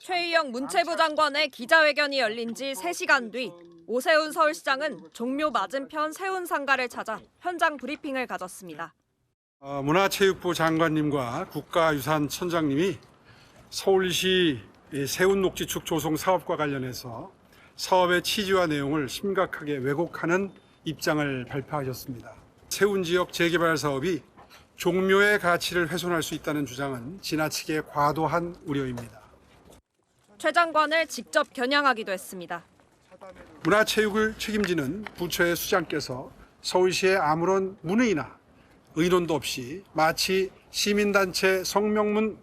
Speaker 5: 최희영 문체부 장관의 기자회견이 열린 지 3시간 뒤 오세훈 서울시장은 종묘 맞은편 세운상가를 찾아 현장 브리핑을 가졌습니다.
Speaker 6: 문화체육부 장관님과 국가유산청장님이 서울시 세운녹지축 조성 사업과 관련해서 사업의 취지와 내용을 심각하게 왜곡하는 입장을 발표하셨습니다. 세운지역 재개발 사업이 종묘의 가치를 훼손할 수 있다는 주장은 지나치게 과도한 우려입니다.
Speaker 5: 최 장관을 직접 겨냥하기도 했습니다.
Speaker 6: 문화체육을 책임지는 부처의 수장께서 서울시에 아무런 문의나 의논도 없이 마치 시민단체 성명문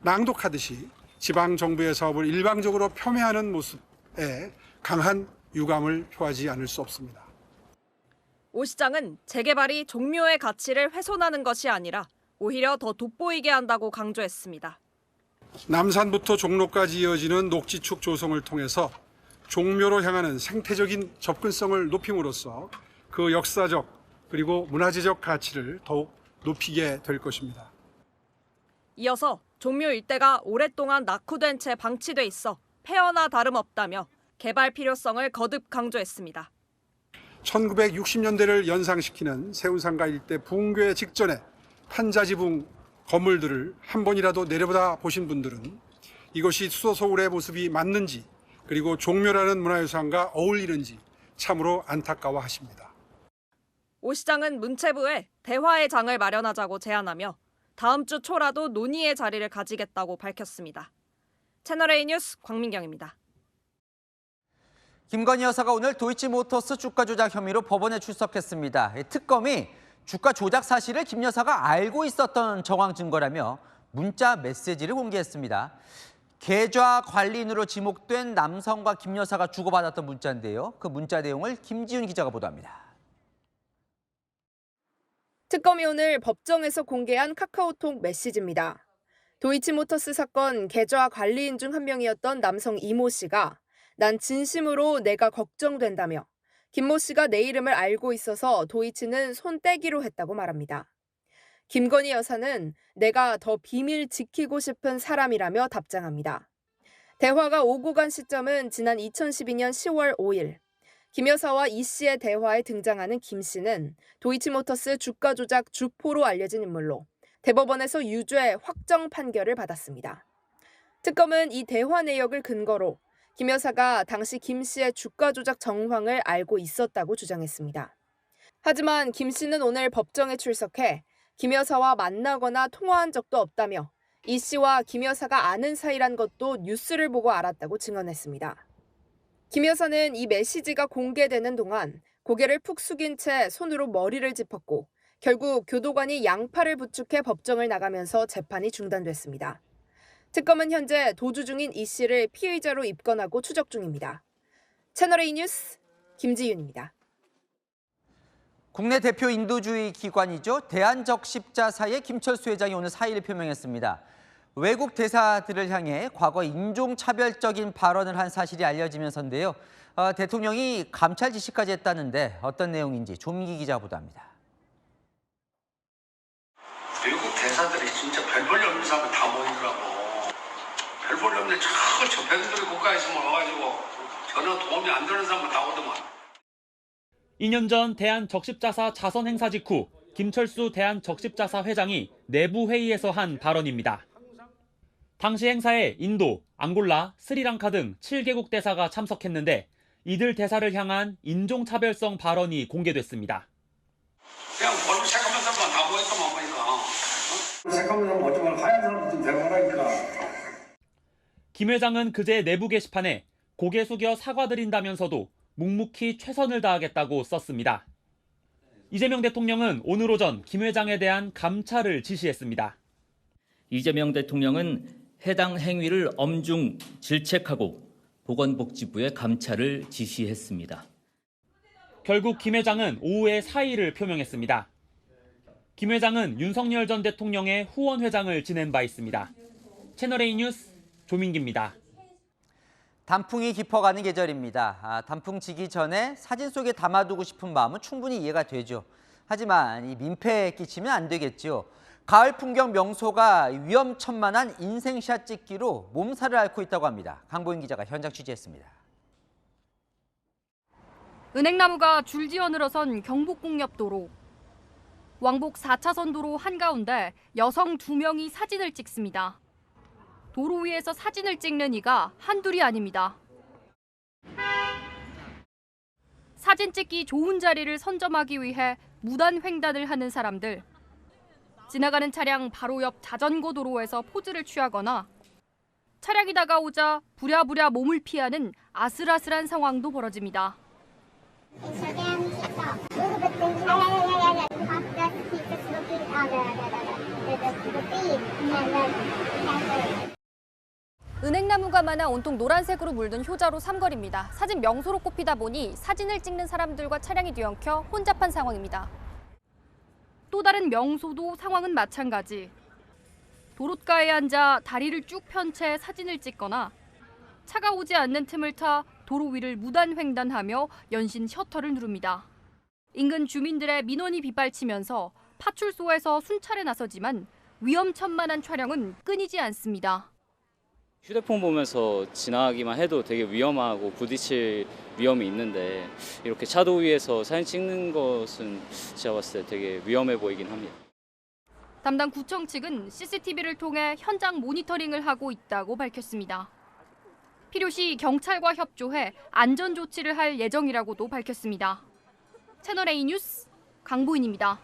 Speaker 6: 낭독하듯이 지방정부의 사업을 일방적으로 폄훼하는 모습에 강한 유감을 표하지 않을 수 없습니다.
Speaker 5: 오 시장은 재개발이 종묘의 가치를 훼손하는 것이 아니라 오히려 더 돋보이게 한다고 강조했습니다.
Speaker 6: 남산부터 종로까지 이어지는 녹지축 조성을 통해서 종묘로 향하는 생태적인 접근성을 높임으로써 그 역사적 그리고 문화재적 가치를 더욱 높이게 될 것입니다.
Speaker 5: 이어서 종묘 일대가 오랫동안 낙후된 채 방치돼 있어 폐허나 다름없다며 개발 필요성을 거듭 강조했습니다.
Speaker 6: 1960년대를 연상시키는 세운상가 일대 붕괴 직전에 판자지붕 건물들을 한 번이라도 내려보다 보신 분들은 이것이 수도서울의 모습이 맞는지 그리고 종묘라는 문화유산과 어울리는지 참으로 안타까워하십니다.
Speaker 5: 오 시장은 문체부에 대화의 장을 마련하자고 제안하며 다음 주 초라도 논의의 자리를 가지겠다고 밝혔습니다. 채널A 뉴스 광민경입니다.
Speaker 1: 김건희 여사가 오늘 도이치모터스 주가 조작 혐의로 법원에 출석했습니다. 특검이 주가 조작 사실을 김 여사가 알고 있었던 정황 증거라며 문자 메시지를 공개했습니다. 계좌 관리인으로 지목된 남성과 김 여사가 주고받았던 문자인데요. 그 문자 내용을 김지윤 기자가 보도합니다.
Speaker 7: 특검이 오늘 법정에서 공개한 카카오톡 메시지입니다. 도이치모터스 사건 계좌 관리인 중 한 명이었던 남성 이모 씨가 난 진심으로 내가 걱정된다며 김모 씨가 내 이름을 알고 있어서 도이치는 손 떼기로 했다고 말합니다. 김건희 여사는 내가 더 비밀 지키고 싶은 사람이라며 답장합니다. 대화가 오고 간 시점은 지난 2012년 10월 5일. 김 여사와 이 씨의 대화에 등장하는 김 씨는 도이치모터스 주가 조작 주포로 알려진 인물로 대법원에서 유죄 확정 판결을 받았습니다. 특검은 이 대화 내역을 근거로 김 여사가 당시 김 씨의 주가 조작 정황을 알고 있었다고 주장했습니다. 하지만 김 씨는 오늘 법정에 출석해 김 여사와 만나거나 통화한 적도 없다며 이 씨와 김 여사가 아는 사이란 것도 뉴스를 보고 알았다고 증언했습니다. 김 여사는 이 메시지가 공개되는 동안 고개를 푹 숙인 채 손으로 머리를 짚었고 결국 교도관이 양팔을 부축해 법정을 나가면서 재판이 중단됐습니다. 특검은 현재 도주 중인 이 씨를 피의자로 입건하고 추적 중입니다. 채널A 뉴스 김지윤입니다.
Speaker 1: 국내 대표 인도주의 기관이죠. 대한적십자사의 김철수 회장이 오늘 사의를 표명했습니다. 외국 대사들을 향해 과거 인종차별적인 발언을 한 사실이 알려지면서인데요. 대통령이 감찰 지시까지 했다는데 어떤 내용인지 조민기 기자가 보도합니다.
Speaker 9: 외국 대사들이 진짜 별 볼 일 없는 사람이 다 모이더라고. 별 볼 일 없는데 저 배들이 국가에서 와가지고 전혀 도움이 안 되는 사람은 다 오더만.
Speaker 10: 2년 전 대한적십자사 자선 행사 직후 김철수 대한적십자사 회장이 내부 회의에서 한 발언입니다. 당시 행사에 인도, 앙골라, 스리랑카 등 7개국 대사가 참석했는데 이들 대사를 향한 인종차별성 발언이 공개됐습니다.
Speaker 9: 그냥 얼굴 새까만 사람만 다 모였더만 보니까. 새까만 사람 어쩌면 하얀 사람도 좀 데려가라니까.
Speaker 10: 김 회장은 그제 내부 게시판에 고개 숙여 사과드린다면서도 묵묵히 최선을 다하겠다고 썼습니다. 이재명 대통령은 오늘 오전 김 회장에 대한 감찰을 지시했습니다.
Speaker 11: 이재명 대통령은 해당 행위를 엄중 질책하고 보건복지부에 감찰을 지시했습니다.
Speaker 10: 결국 김 회장은 오후에 사의를 표명했습니다. 김 회장은 윤석열 전 대통령의 후원 회장을 지낸 바 있습니다. 채널A 뉴스 조민기입니다.
Speaker 1: 단풍이 깊어가는 계절입니다. 단풍 지기 전에 사진 속에 담아두고 싶은 마음은 충분히 이해가 되죠. 하지만 이 민폐에 끼치면 안 되겠죠. 가을 풍경 명소가 위험천만한 인생샷 찍기로 몸살을 앓고 있다고 합니다. 강보인 기자가 현장 취재했습니다.
Speaker 12: 은행나무가 줄지어 늘어선 경복궁 옆 도로. 왕복 4차선 도로 한가운데 여성 2명이 사진을 찍습니다. 도로 위에서 사진을 찍는 이가 한둘이 아닙니다. 사진 찍기 좋은 자리를 선점하기 위해 무단 횡단을 하는 사람들. 지나가는 차량 바로 옆 자전거 도로에서 포즈를 취하거나 차량이 다가오자 부랴부랴 몸을 피하는 아슬아슬한 상황도 벌어집니다. 은행나무가 많아 온통 노란색으로 물든 효자로 삼거리입니다. 사진 명소로 꼽히다 보니 사진을 찍는 사람들과 차량이 뒤엉켜 혼잡한 상황입니다. 또 다른 명소도 상황은 마찬가지. 도로가에 앉아 다리를 쭉 편 채 사진을 찍거나 차가 오지 않는 틈을 타 도로 위를 무단 횡단하며 연신 셔터를 누릅니다. 인근 주민들의 민원이 빗발치면서 파출소에서 순찰에 나서지만 위험천만한 촬영은 끊이지 않습니다.
Speaker 13: 휴대폰 보면서 지나가기만 해도 되게 위험하고 부딪힐 위험이 있는데 이렇게 차도 위에서 사진 찍는 것은 제가 봤을 때 되게 위험해 보이긴 합니다.
Speaker 12: 담당 구청 측은 CCTV를 통해 현장 모니터링을 하고 있다고 밝혔습니다. 필요시 경찰과 협조해 안전 조치를 할 예정이라고도 밝혔습니다. 채널A 뉴스 강보인입니다.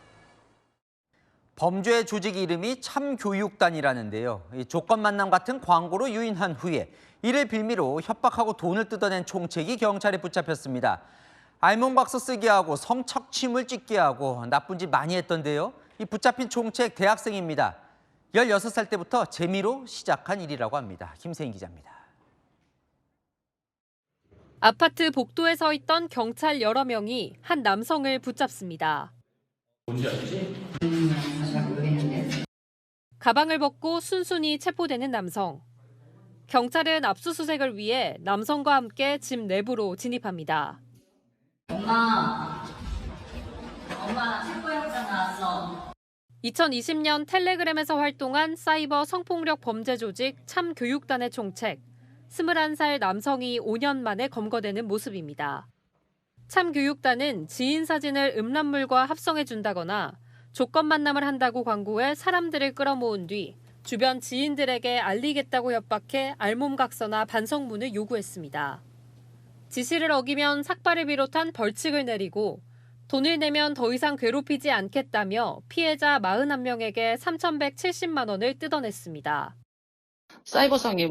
Speaker 1: 범죄 조직 이름이 참교육단이라는데요. 조건 만남 같은 광고로 유인한 후에 이를 빌미로 협박하고 돈을 뜯어낸 총책이 경찰에 붙잡혔습니다. 알몸각서 쓰게 하고 성착취물 찍게 하고 나쁜 짓 많이 했던데요. 이 붙잡힌 총책 대학생입니다. 16살 때부터 재미로 시작한 일이라고 합니다. 김세인 기자입니다.
Speaker 14: 아파트 복도에 서 있던 경찰 여러 명이 한 남성을 붙잡습니다.
Speaker 15: 뭔지 알지?
Speaker 14: 가방을 벗고 순순히 체포되는 남성. 경찰은 압수수색을 위해 남성과 함께 집 내부로 진입합니다.
Speaker 15: 엄마 체포영장 나왔어.
Speaker 14: 2020년 텔레그램에서 활동한 사이버 성폭력 범죄 조직 참교육단의 총책, 21살 남성이 5년 만에 검거되는 모습입니다. 참교육단은 지인 사진을 음란물과 합성해준다거나 조건 만남을 한다고 광고해 사람들을 끌어모은 뒤 주변 지인들에게 알리겠다고 협박해 알몸각서나 반성문을 요구했습니다. 지시를 어기면 삭발을 비롯한 벌칙을 내리고 돈을 내면 더 이상 괴롭히지 않겠다며 피해자 41명에게 3,170만 원을 뜯어냈습니다.
Speaker 16: 사이버상에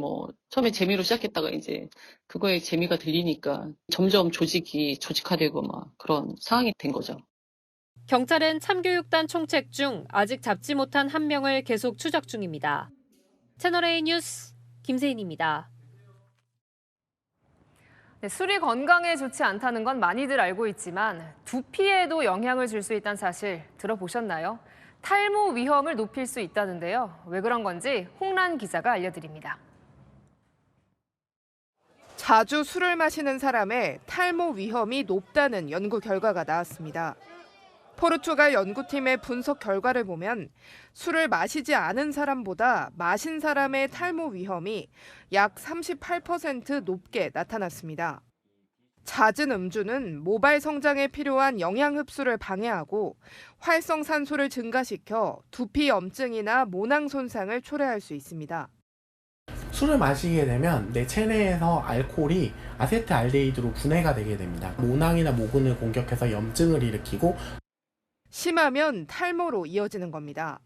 Speaker 16: 처음에 재미로 시작했다가 이제 그거에 재미가 들리니까 점점 조직이 조직화되고 그런 상황이 된 거죠.
Speaker 14: 경찰은 참교육단 총책 중 아직 잡지 못한 한 명을 계속 추적 중입니다. 채널A 뉴스 김세인입니다.
Speaker 19: 네, 술이 건강에 좋지 않다는 건 많이들 알고 있지만 두피에도 영향을 줄 수 있다는 사실 들어보셨나요? 탈모 위험을 높일 수 있다는데요. 왜 그런 건지 홍란 기자가 알려드립니다.
Speaker 7: 자주 술을 마시는 사람의 탈모 위험이 높다는 연구 결과가 나왔습니다. 포르투갈 연구팀의 분석 결과를 보면 술을 마시지 않은 사람보다 마신 사람의 탈모 위험이 약 38% 높게 나타났습니다. 잦은 음주는 모발 성장에 필요한 영양 흡수를 방해하고 활성산소를 증가시켜 두피 염증이나 모낭 손상을 초래할 수 있습니다.
Speaker 17: 술을 마시게 되면 내 체내에서 알코올이 아세트알데히드로 분해가 되게 됩니다. 모낭이나 모근을 공격해서 염증을 일으키고
Speaker 7: 심하면 탈모로 이어지는 겁니다.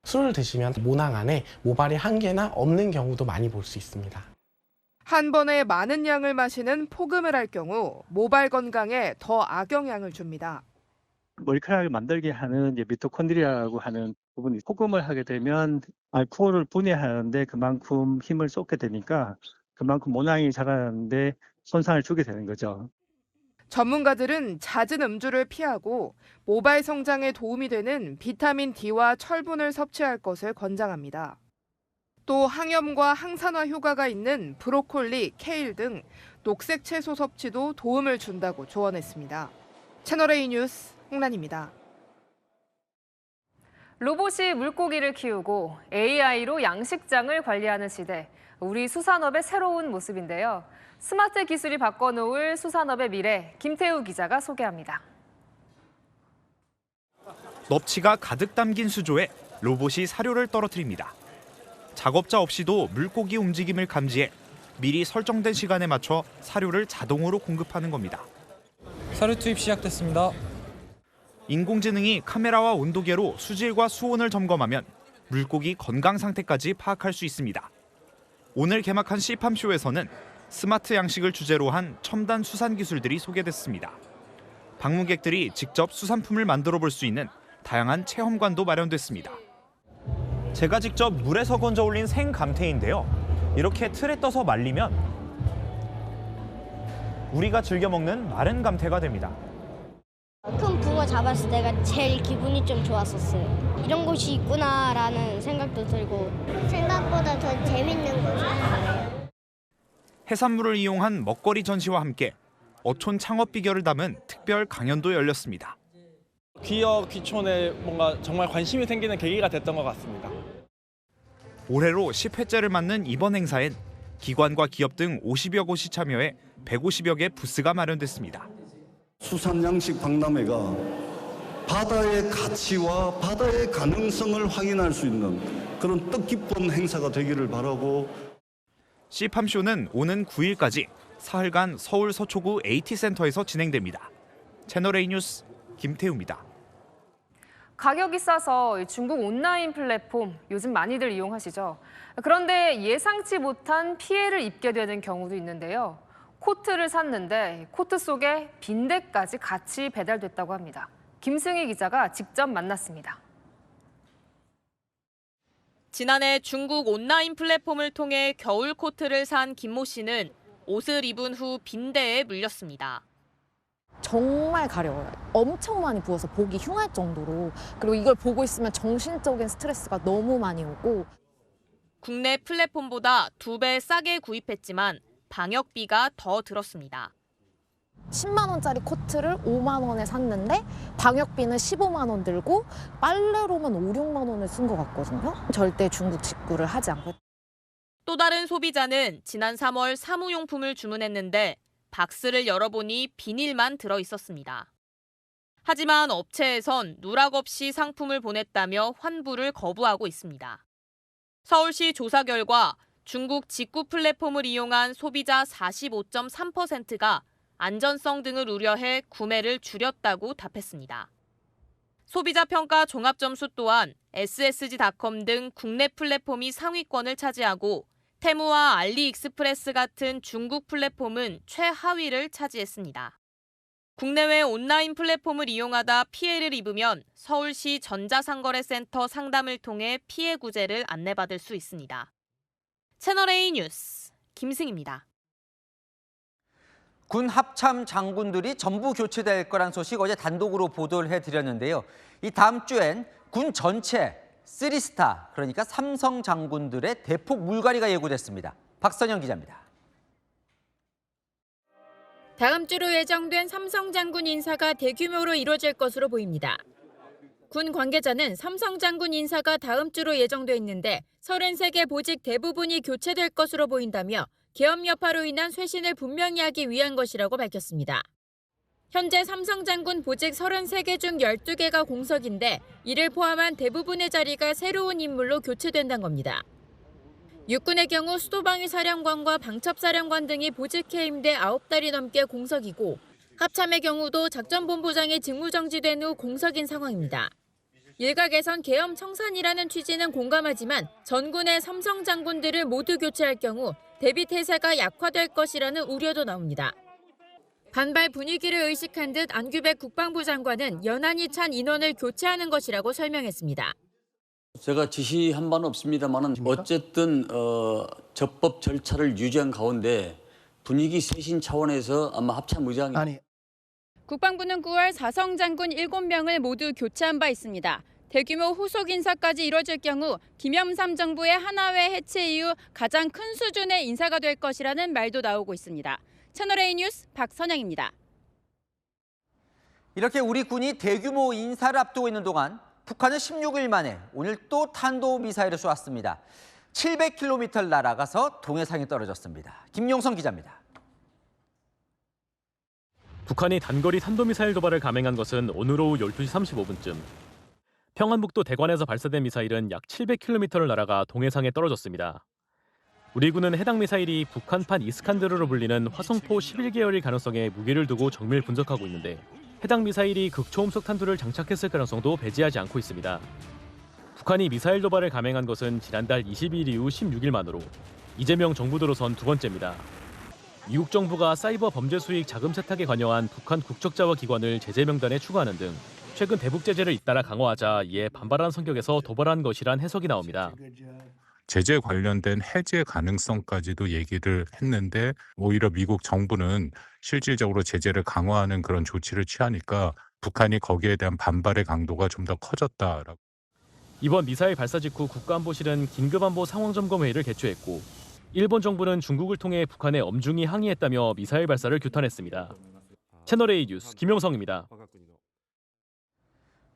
Speaker 17: 술을 드시면 모낭 안에 모발이 한 개나 없는 경우도 많이 볼 수 있습니다.
Speaker 7: 한 번에 많은 양을 마시는 폭음을 할 경우 모발 건강에 더 악영향을 줍니다.
Speaker 2: 머리카락을 만들게 하는 이제 미토콘드리아라고 하는 부분이 폭음을 하게 되면 알코올을 분해하는데 그만큼 힘을 쏟게 되니까 그만큼 모낭이 자라는데 손상을 주게 되는 거죠.
Speaker 7: 전문가들은 잦은 음주를 피하고 모발 성장에 도움이 되는 비타민 D와 철분을 섭취할 것을 권장합니다. 또 항염과 항산화 효과가 있는 브로콜리, 케일 등 녹색 채소 섭취도 도움을 준다고 조언했습니다. 채널A 뉴스 홍란입니다.
Speaker 19: 로봇이 물고기를 키우고 AI로 양식장을 관리하는 시대. 우리 수산업의 새로운 모습인데요. 스마트 기술이 바꿔놓을 수산업의 미래, 김태우 기자가 소개합니다.
Speaker 3: 넙치가 가득 담긴 수조에 로봇이 사료를 떨어뜨립니다. 작업자 없이도 물고기 움직임을 감지해 미리 설정된 시간에 맞춰 사료를 자동으로 공급하는 겁니다.
Speaker 8: 사료 투입 시작됐습니다.
Speaker 3: 인공지능이 카메라와 온도계로 수질과 수온을 점검하면 물고기 건강 상태까지 파악할 수 있습니다. 오늘 개막한 시팜쇼에서는 스마트 양식을 주제로 한 첨단 수산 기술들이 소개됐습니다. 방문객들이 직접 수산품을 만들어 볼 수 있는 다양한 체험관도 마련됐습니다.
Speaker 18: 제가 직접 물에서 건져 올린 생감태인데요. 이렇게 틀에 떠서 말리면 우리가 즐겨 먹는 마른 감태가 됩니다.
Speaker 20: 큰 붕어 잡았을 때가 제일 기분이 좀 좋았었어요. 이런 곳이 있구나라는 생각도 들고 생각보다 더 재밌는 곳이었어요.
Speaker 3: 해산물을 이용한 먹거리 전시와 함께 어촌 창업 비결을 담은 특별 강연도 열렸습니다.
Speaker 18: 귀역 귀촌에 뭔가 정말 관심이 생기는 계기가 됐던 것 같습니다.
Speaker 3: 올해로 10회째를 맞는 이번 행사엔 기관과 기업 등 50여 곳이 참여해 150여 개 부스가 마련됐습니다.
Speaker 21: 수산양식 박람회가 바다의 가치와 바다의 가능성을 확인할 수 있는 그런 뜻깊은 행사가 되기를 바라고
Speaker 3: 시팜쇼는 오는 9일까지 사흘간 서울 서초구 AT센터에서 진행됩니다. 채널A 뉴스 김태우입니다.
Speaker 19: 가격이 싸서 중국 온라인 플랫폼 요즘 많이들 이용하시죠. 그런데 예상치 못한 피해를 입게 되는 경우도 있는데요. 코트를 샀는데 코트 속에 빈대까지 같이 배달됐다고 합니다. 김승희 기자가 직접 만났습니다.
Speaker 5: 지난해 중국 온라인 플랫폼을 통해 겨울 코트를 산 김모 씨는 옷을 입은 후 빈대에 물렸습니다.
Speaker 22: 정말 가려워요. 엄청 많이 부어서 보기 흉할 정도로. 그리고 이걸 보고 있으면 정신적인 스트레스가 너무 많이 오고.
Speaker 5: 국내 플랫폼보다 2배 싸게 구입했지만 방역비가 더 들었습니다.
Speaker 22: 10만 원짜리 코트를 5만 원에 샀는데 방역비는 15만 원 들고 빨래로만 5, 6만 원을 쓴 것 같거든요. 절대 중국 직구를 하지 않고.
Speaker 5: 또 다른 소비자는 지난 3월 사무용품을 주문했는데 박스를 열어보니 비닐만 들어있었습니다. 하지만 업체에선 누락 없이 상품을 보냈다며 환불을 거부하고 있습니다. 서울시 조사 결과 중국 직구 플랫폼을 이용한 소비자 45.3%가 안전성 등을 우려해 구매를 줄였다고 답했습니다. 소비자 평가 종합 점수 또한 SSG.com 등 국내 플랫폼이 상위권을 차지하고 테무와 알리익스프레스 같은 중국 플랫폼은 최하위를 차지했습니다. 국내외 온라인 플랫폼을 이용하다 피해를 입으면 서울시 전자상거래센터 상담을 통해 피해 구제를 안내받을 수 있습니다. 채널A 뉴스 김승입니다.
Speaker 1: 군 합참 장군들이 전부 교체될 거란 소식 어제 단독으로 보도를 해드렸는데요. 이 다음 주엔 군 전체 3스타, 그러니까 삼성 장군들의 대폭 물갈이가 예고됐습니다. 박선영 기자입니다.
Speaker 23: 다음 주로 예정된 삼성 장군 인사가 대규모로 이루어질 것으로 보입니다. 군 관계자는 삼성 장군 인사가 다음 주로 예정돼 있는데 33개 보직 대부분이 교체될 것으로 보인다며 계엄 여파로 인한 쇄신을 분명히 하기 위한 것이라고 밝혔습니다. 현재 삼성 장군 보직 33개 중 12개가 공석인데 이를 포함한 대부분의 자리가 새로운 인물로 교체된다는 겁니다. 육군의 경우 수도방위 사령관과 방첩사령관 등이 보직 해임돼 9달이 넘게 공석이고 합참의 경우도 작전본부장이 직무정지된 후 공석인 상황입니다. 일각에선 계엄 청산이라는 취지는 공감하지만 전군의 삼성 장군들을 모두 교체할 경우 대비 태세가 약화될 것이라는 우려도 나옵니다. 반발 분위기를 의식한 듯 안규백 국방부 장관은 연한이 찬 인원을 교체하는 것이라고 설명했습니다.
Speaker 4: 제가 지시한 바는 없습니다만 어쨌든 적법 절차를 유지한 가운데 분위기 쇄신 차원에서 아마 합참 의장이
Speaker 23: 국방부는 9월 사성 장군 7명을 모두 교체한 바 있습니다. 대규모 후속 인사까지 이뤄질 경우 김영삼 정부의 하나회 해체 이후 가장 큰 수준의 인사가 될 것이라는 말도 나오고 있습니다. 채널A 뉴스 박선영입니다.
Speaker 1: 이렇게 우리 군이 대규모 인사를 앞두고 있는 동안 북한은 16일 만에 오늘 또 탄도미사일을 쏘았습니다. 700km를 날아가서 동해상에 떨어졌습니다. 김용성 기자입니다.
Speaker 6: 북한이 단거리 탄도미사일 도발을 감행한 것은 오늘 오후 12시 35분쯤. 평안북도 대관에서 발사된 미사일은 약 700km를 날아가 동해상에 떨어졌습니다. 우리 군은 해당 미사일이 북한판 이스칸데르로 불리는 화성포 11계열일 가능성에 무게를 두고 정밀 분석하고 있는데 해당 미사일이 극초음속 탄두를 장착했을 가능성도 배제하지 않고 있습니다. 북한이 미사일 도발을 감행한 것은 지난달 22일 이후 16일 만으로 이재명 정부 들어선 두 번째입니다. 미국 정부가 사이버 범죄 수익 자금 세탁에 관여한 북한 국적자와 기관을 제재 명단에 추가하는 등 최근 대북 제재를 잇따라 강화하자 이에 반발한 성격에서 도발한 것이란 해석이 나옵니다.
Speaker 9: 제재 관련된 해제 가능성까지도 얘기를 했는데 오히려 미국 정부는 실질적으로 제재를 강화하는 그런 조치를 취하니까 북한이 거기에 대한 반발의 강도가 좀 더 커졌다라고.
Speaker 6: 이번 미사일 발사 직후 국가안보실은 긴급안보 상황점검회의를 개최했고 일본 정부는 중국을 통해 북한에 엄중히 항의했다며 미사일 발사를 규탄했습니다. 채널A 뉴스 김용성입니다.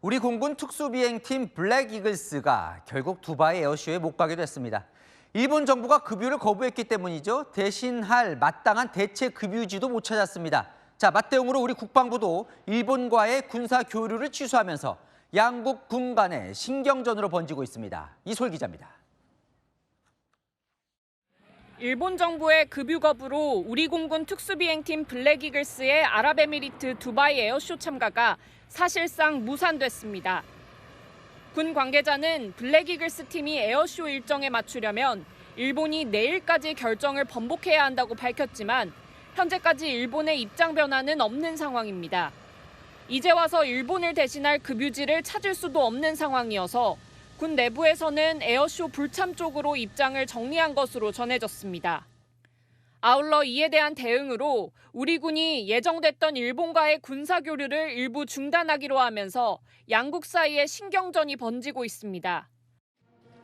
Speaker 1: 우리 공군 특수비행팀 블랙 이글스가 결국 두바이 에어쇼에 못 가게 됐습니다. 일본 정부가 급유를 거부했기 때문이죠. 대신할 마땅한 대체 급유지도 못 찾았습니다. 자, 맞대응으로 우리 국방부도 일본과의 군사 교류를 취소하면서 양국 군 간의 신경전으로 번지고 있습니다. 이솔 기자입니다.
Speaker 5: 일본 정부의 급유 거부로 우리 공군 특수비행팀 블랙 이글스의 아랍에미리트 두바이 에어쇼 참가가 사실상 무산됐습니다. 군 관계자는 블랙 이글스 팀이 에어쇼 일정에 맞추려면 일본이 내일까지 결정을 번복해야 한다고 밝혔지만 현재까지 일본의 입장 변화는 없는 상황입니다. 이제 와서 일본을 대신할 급유지를 찾을 수도 없는 상황이어서 군 내부에서는 에어쇼 불참 쪽으로 입장을 정리한 것으로 전해졌습니다. 아울러 이에 대한 대응으로 우리 군이 예정됐던 일본과의 군사교류를 일부 중단하기로 하면서 양국 사이에 신경전이 번지고 있습니다.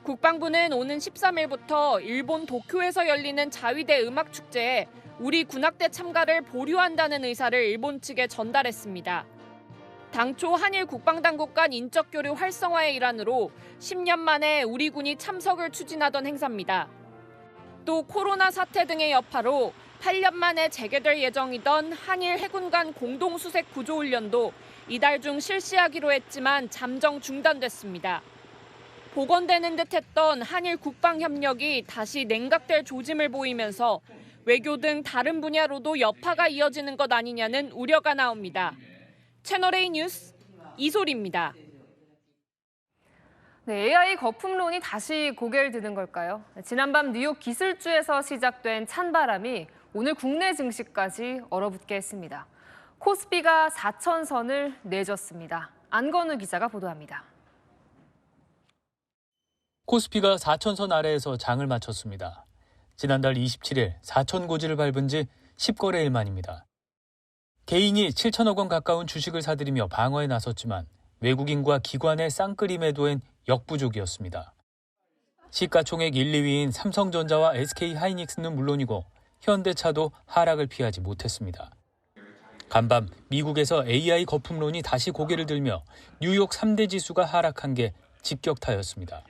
Speaker 5: 국방부는 오는 13일부터 일본 도쿄에서 열리는 자위대 음악축제에 우리 군악대 참가를 보류한다는 의사를 일본 측에 전달했습니다. 당초 한일 국방당국 간 인적 교류 활성화의 일환으로 10년 만에 우리 군이 참석을 추진하던 행사입니다. 또 코로나 사태 등의 여파로 8년 만에 재개될 예정이던 한일 해군 간 공동수색 구조훈련도 이달 중 실시하기로 했지만 잠정 중단됐습니다. 복원되는 듯했던 한일 국방협력이 다시 냉각될 조짐을 보이면서 외교 등 다른 분야로도 여파가 이어지는 것 아니냐는 우려가 나옵니다. 채널A 뉴스 이솔입니다.
Speaker 19: 네, AI 거품론이 다시 고개를 드는 걸까요? 지난밤 뉴욕 기술주에서 시작된 찬바람이 오늘 국내 증시까지 얼어붙게 했습니다. 코스피가 4,000선을 내줬습니다. 안건우 기자가 보도합니다.
Speaker 24: 코스피가 4,000선 아래에서 장을 마쳤습니다. 지난달 27일 4,000고지를 밟은 지 10거래일 만입니다. 개인이 7천억 원 가까운 주식을 사들이며 방어에 나섰지만 외국인과 기관의 쌍끌이 매도엔 역부족이었습니다. 시가총액 1, 2위인 삼성전자와 SK하이닉스는 물론이고 현대차도 하락을 피하지 못했습니다. 간밤 미국에서 AI 거품론이 다시 고개를 들며 뉴욕 3대 지수가 하락한 게 직격타였습니다.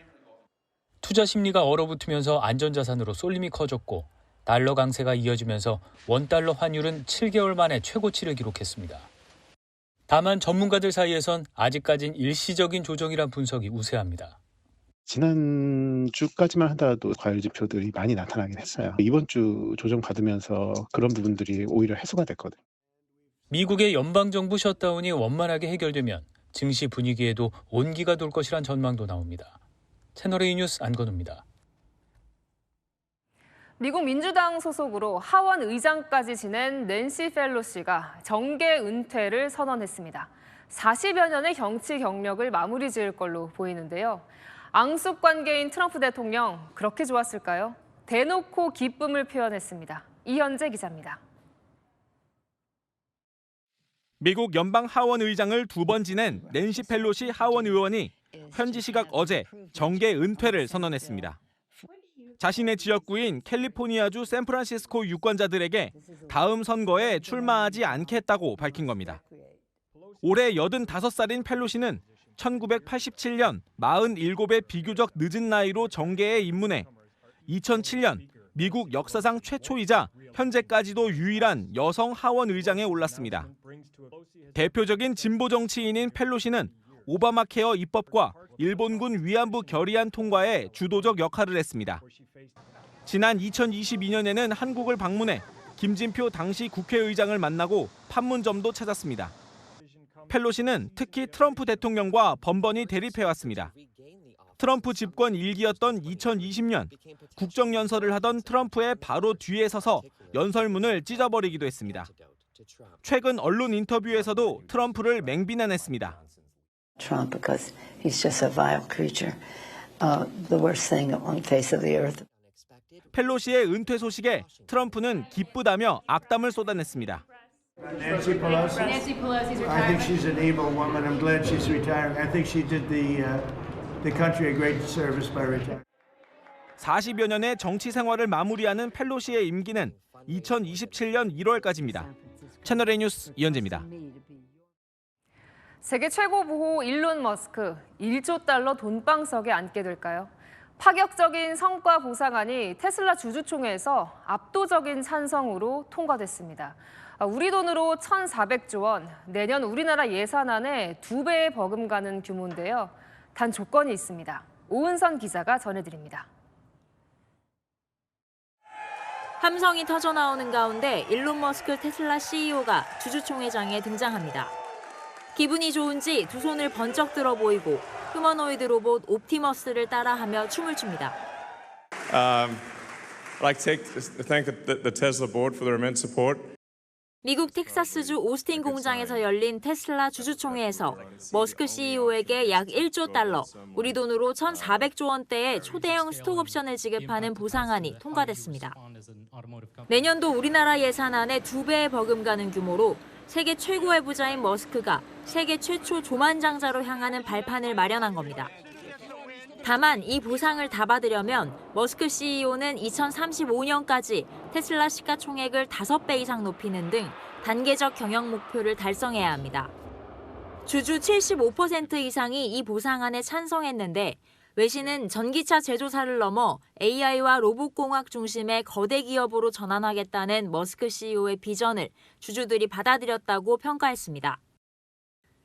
Speaker 24: 투자 심리가 얼어붙으면서 안전자산으로 쏠림이 커졌고 달러 강세가 이어지면서 원달러 환율은 7개월 만에 최고치를 기록했습니다. 다만 전문가들 사이에선 아직까진 일시적인 조정이란 분석이 우세합니다.
Speaker 25: 지난주까지만 하더라도 과열 지표들이 많이 나타나긴 했어요. 이번 주 조정 받으면서 그런 부분들이 오히려 해소가 됐거든요.
Speaker 24: 미국의 연방정부 셧다운이 원만하게 해결되면 증시 분위기에도 온기가 돌 것이란 전망도 나옵니다. 채널A 뉴스 안건우입니다.
Speaker 19: 미국 민주당 소속으로 하원 의장까지 지낸 낸시 펠로시가 정계 은퇴를 선언했습니다. 40여 년의 정치 경력을 마무리 지을 걸로 보이는데요. 앙숙 관계인 트럼프 대통령 그렇게 좋았을까요? 대놓고 기쁨을 표현했습니다. 이현재 기자입니다.
Speaker 10: 미국 연방 하원 의장을 2번 지낸 낸시 펠로시 하원 의원이 현지 시각 어제 정계 은퇴를 선언했습니다. 자신의 지역구인 캘리포니아주 샌프란시스코 유권자들에게 다음 선거에 출마하지 않겠다고 밝힌 겁니다. 올해 85살인 펠로시는 1987년 47의 비교적 늦은 나이로 정계에 입문해 2007년 미국 역사상 최초이자 현재까지도 유일한 여성 하원 의장에 올랐습니다. 대표적인 진보 정치인인 펠로시는 오바마 케어 입법과 일본군 위안부 결의안 통과에 주도적 역할을 했습니다. 지난 2022년에는 한국을 방문해 김진표 당시 국회의장을 만나고 판문점도 찾았습니다. 펠로시는 특히 트럼프 대통령과 번번이 대립해왔습니다. 트럼프 집권 1기였던 2020년 국정연설을 하던 트럼프의 바로 뒤에 서서 연설문을 찢어버리기도 했습니다. 최근 언론 인터뷰에서도 트럼프를 맹비난했습니다.
Speaker 11: Trump because he's just a vile creature, the worst thing on the face of the earth.
Speaker 10: 펠로시의 은퇴 소식에 트럼프는 기쁘다며 악담을 쏟아냈습니다.
Speaker 12: Nancy Pelosi. Nancy Pelosi's retiring. I think she's an able woman. I'm glad she's retiring. I think she did the country a great service by retiring.
Speaker 10: 40여 년의 정치 생활을 마무리하는 펠로시의 임기는 2027년 1월까지입니다. 채널A 뉴스 이현재입니다.
Speaker 19: 세계 최고 부호 일론 머스크 1조 달러 돈방석에 앉게 될까요? 파격적인 성과 보상안이 테슬라 주주총회에서 압도적인 찬성으로 통과됐습니다. 우리 돈으로 1,400조 원, 내년 우리나라 예산안의 2배에 버금가는 규모인데요. 단 조건이 있습니다. 오은선 기자가 전해드립니다.
Speaker 23: 함성이 터져나오는 가운데 일론 머스크 테슬라 CEO가 주주총회장에 등장합니다. 기분이 좋은지 두 손을 번쩍 들어 보이고 휴머노이드 로봇 옵티머스를 따라하며 춤을 춥니다.
Speaker 13: I'd like to thank the Tesla board for their immense support.
Speaker 23: 미국 텍사스주 오스틴 공장에서 열린 테슬라 주주총회에서 머스크 CEO에게 약 1조 달러, 우리 돈으로 1,400조 원대의 초대형 스톡옵션을 지급하는 보상안이 통과됐습니다. 내년도 우리나라 예산안의 2배에 버금가는 규모로 세계 최고의 부자인 머스크가 세계 최초 조만장자로 향하는 발판을 마련한 겁니다. 다만 이 보상을 다 받으려면 머스크 CEO는 2035년까지 테슬라 시가총액을 5배 이상 높이는 등 단계적 경영 목표를 달성해야 합니다. 주주 75% 이상이 이 보상안에 찬성했는데 외신은 전기차 제조사를 넘어 AI와 로봇공학 중심의 거대 기업으로 전환하겠다는 머스크 CEO의 비전을 주주들이 받아들였다고 평가했습니다.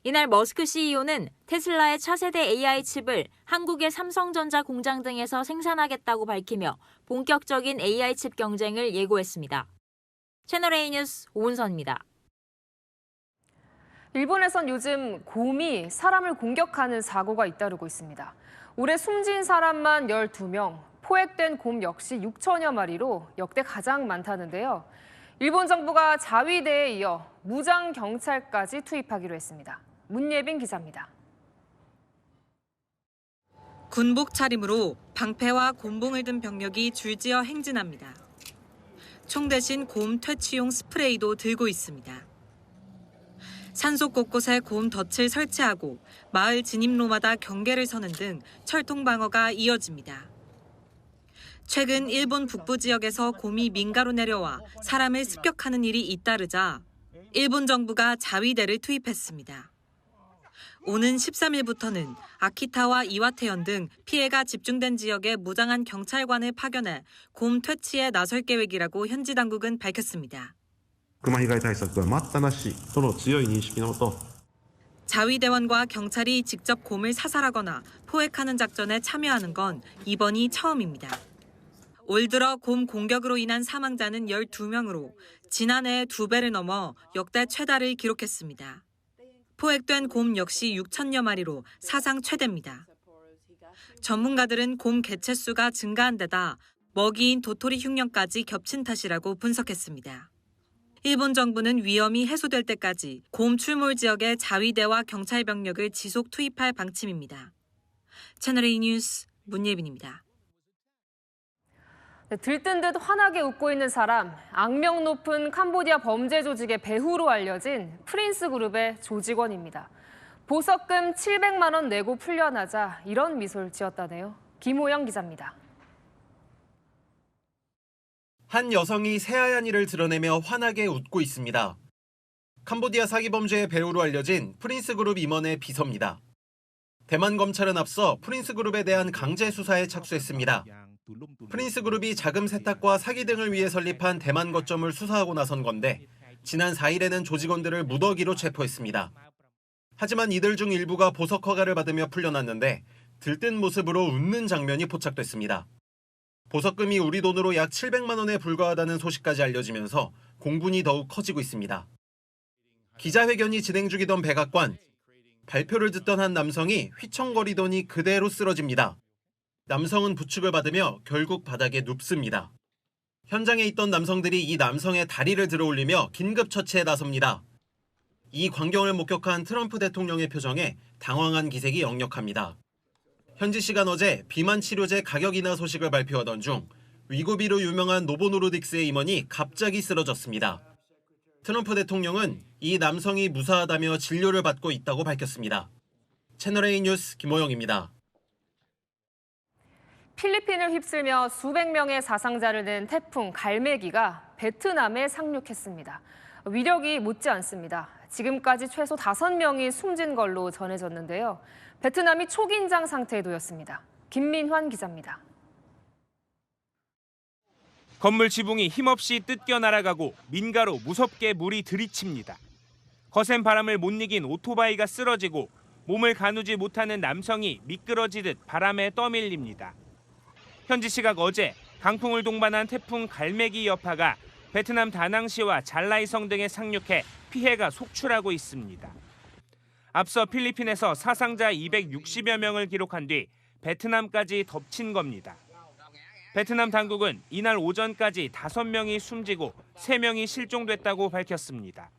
Speaker 23: 이날 머스크 CEO는 테슬라의 차세대 AI 칩을 한국의 삼성전자 공장 등에서 생산하겠다고 밝히며 본격적인 AI 칩 경쟁을 예고했습니다. 채널A 뉴스 오은선입니다.
Speaker 19: 일본에선 요즘 곰이 사람을 공격하는 사고가 잇따르고 있습니다. 올해 숨진 사람만 12명, 포획된 곰 역시 6천여 마리로 역대 가장 많다는데요. 일본 정부가 자위대에 이어 무장 경찰까지 투입하기로 했습니다. 문예빈 기자입니다.
Speaker 15: 군복 차림으로 방패와 곤봉을 든 병력이 줄지어 행진합니다. 총 대신 곰 퇴치용 스프레이도 들고 있습니다. 산속 곳곳에 곰 덫을 설치하고 마을 진입로마다 경계를 서는 등 철통 방어가 이어집니다. 최근 일본 북부 지역에서 곰이 민가로 내려와 사람을 습격하는 일이 잇따르자 일본 정부가 자위대를 투입했습니다. 오는 13일부터는 아키타와 이와테현 등 피해가 집중된 지역에 무장한 경찰관을 파견해 곰 퇴치에 나설 계획이라고 현지 당국은 밝혔습니다. 자위대원과 경찰이 직접 곰을 사살하거나 포획하는 작전에 참여하는 건 이번이 처음입니다. 올 들어 곰 공격으로 인한 사망자는 12명으로 지난해의 2배를 넘어 역대 최다를 기록했습니다. 포획된 곰 역시 6천여 마리로 사상 최대입니다. 전문가들은 곰 개체수가 증가한 데다 먹이인 도토리 흉년까지 겹친 탓이라고 분석했습니다. 일본 정부는 위험이 해소될 때까지 곰 출몰 지역에 자위대와 경찰 병력을 지속 투입할 방침입니다. 채널A 뉴스 문예빈입니다.
Speaker 19: 들뜬 듯 환하게 웃고 있는 사람, 악명 높은 캄보디아 범죄 조직의 배후로 알려진 프린스 그룹의 조직원입니다. 보석금 700만 원 내고 풀려나자 이런 미소를 지었다네요. 김호영 기자입니다.
Speaker 2: 한 여성이 새하얀 이를 드러내며 환하게 웃고 있습니다. 캄보디아 사기 범죄의 배후로 알려진 프린스 그룹 임원의 비서입니다. 대만 검찰은 앞서 프린스 그룹에 대한 강제 수사에 착수했습니다. 프린스 그룹이 자금 세탁과 사기 등을 위해 설립한 대만 거점을 수사하고 나선 건데 지난 4일에는 조직원들을 무더기로 체포했습니다. 하지만 이들 중 일부가 보석 허가를 받으며 풀려났는데 들뜬 모습으로 웃는 장면이 포착됐습니다. 보석금이 우리 돈으로 약 700만 원에 불과하다는 소식까지 알려지면서 공분이 더욱 커지고 있습니다. 기자회견이 진행 중이던 백악관, 발표를 듣던 한 남성이 휘청거리더니 그대로 쓰러집니다. 남성은 부축을 받으며 결국 바닥에 눕습니다. 현장에 있던 남성들이 이 남성의 다리를 들어올리며 긴급 처치에 나섭니다. 이 광경을 목격한 트럼프 대통령의 표정에 당황한 기색이 역력합니다. 현지 시간 어제 비만 치료제 가격 인하 소식을 발표하던 중 위고비로 유명한 노보노르딕스의 임원이 갑자기 쓰러졌습니다. 트럼프 대통령은 이 남성이 무사하다며 진료를 받고 있다고 밝혔습니다. 채널A 뉴스 김호영입니다.
Speaker 19: 필리핀을 휩쓸며 수백 명의 사상자를 낸 태풍 갈매기가 베트남에 상륙했습니다. 위력이 못지 않습니다. 지금까지 최소 5명이 숨진 걸로 전해졌는데요. 베트남이 초긴장 상태에 놓였습니다. 김민환 기자입니다.
Speaker 10: 건물 지붕이 힘없이 뜯겨 날아가고 민가로 무섭게 물이 들이칩니다. 거센 바람을 못 이긴 오토바이가 쓰러지고 몸을 가누지 못하는 남성이 미끄러지듯 바람에 떠밀립니다. 현지 시각 어제 강풍을 동반한 태풍 갈매기 여파가 베트남 다낭시와 잘라이성 등에 상륙해 피해가 속출하고 있습니다. 앞서 필리핀에서 사상자 260여 명을 기록한 뒤 베트남까지 덮친 겁니다. 베트남 당국은 이날 오전까지 5명이 숨지고 3명이 실종됐다고 밝혔습니다.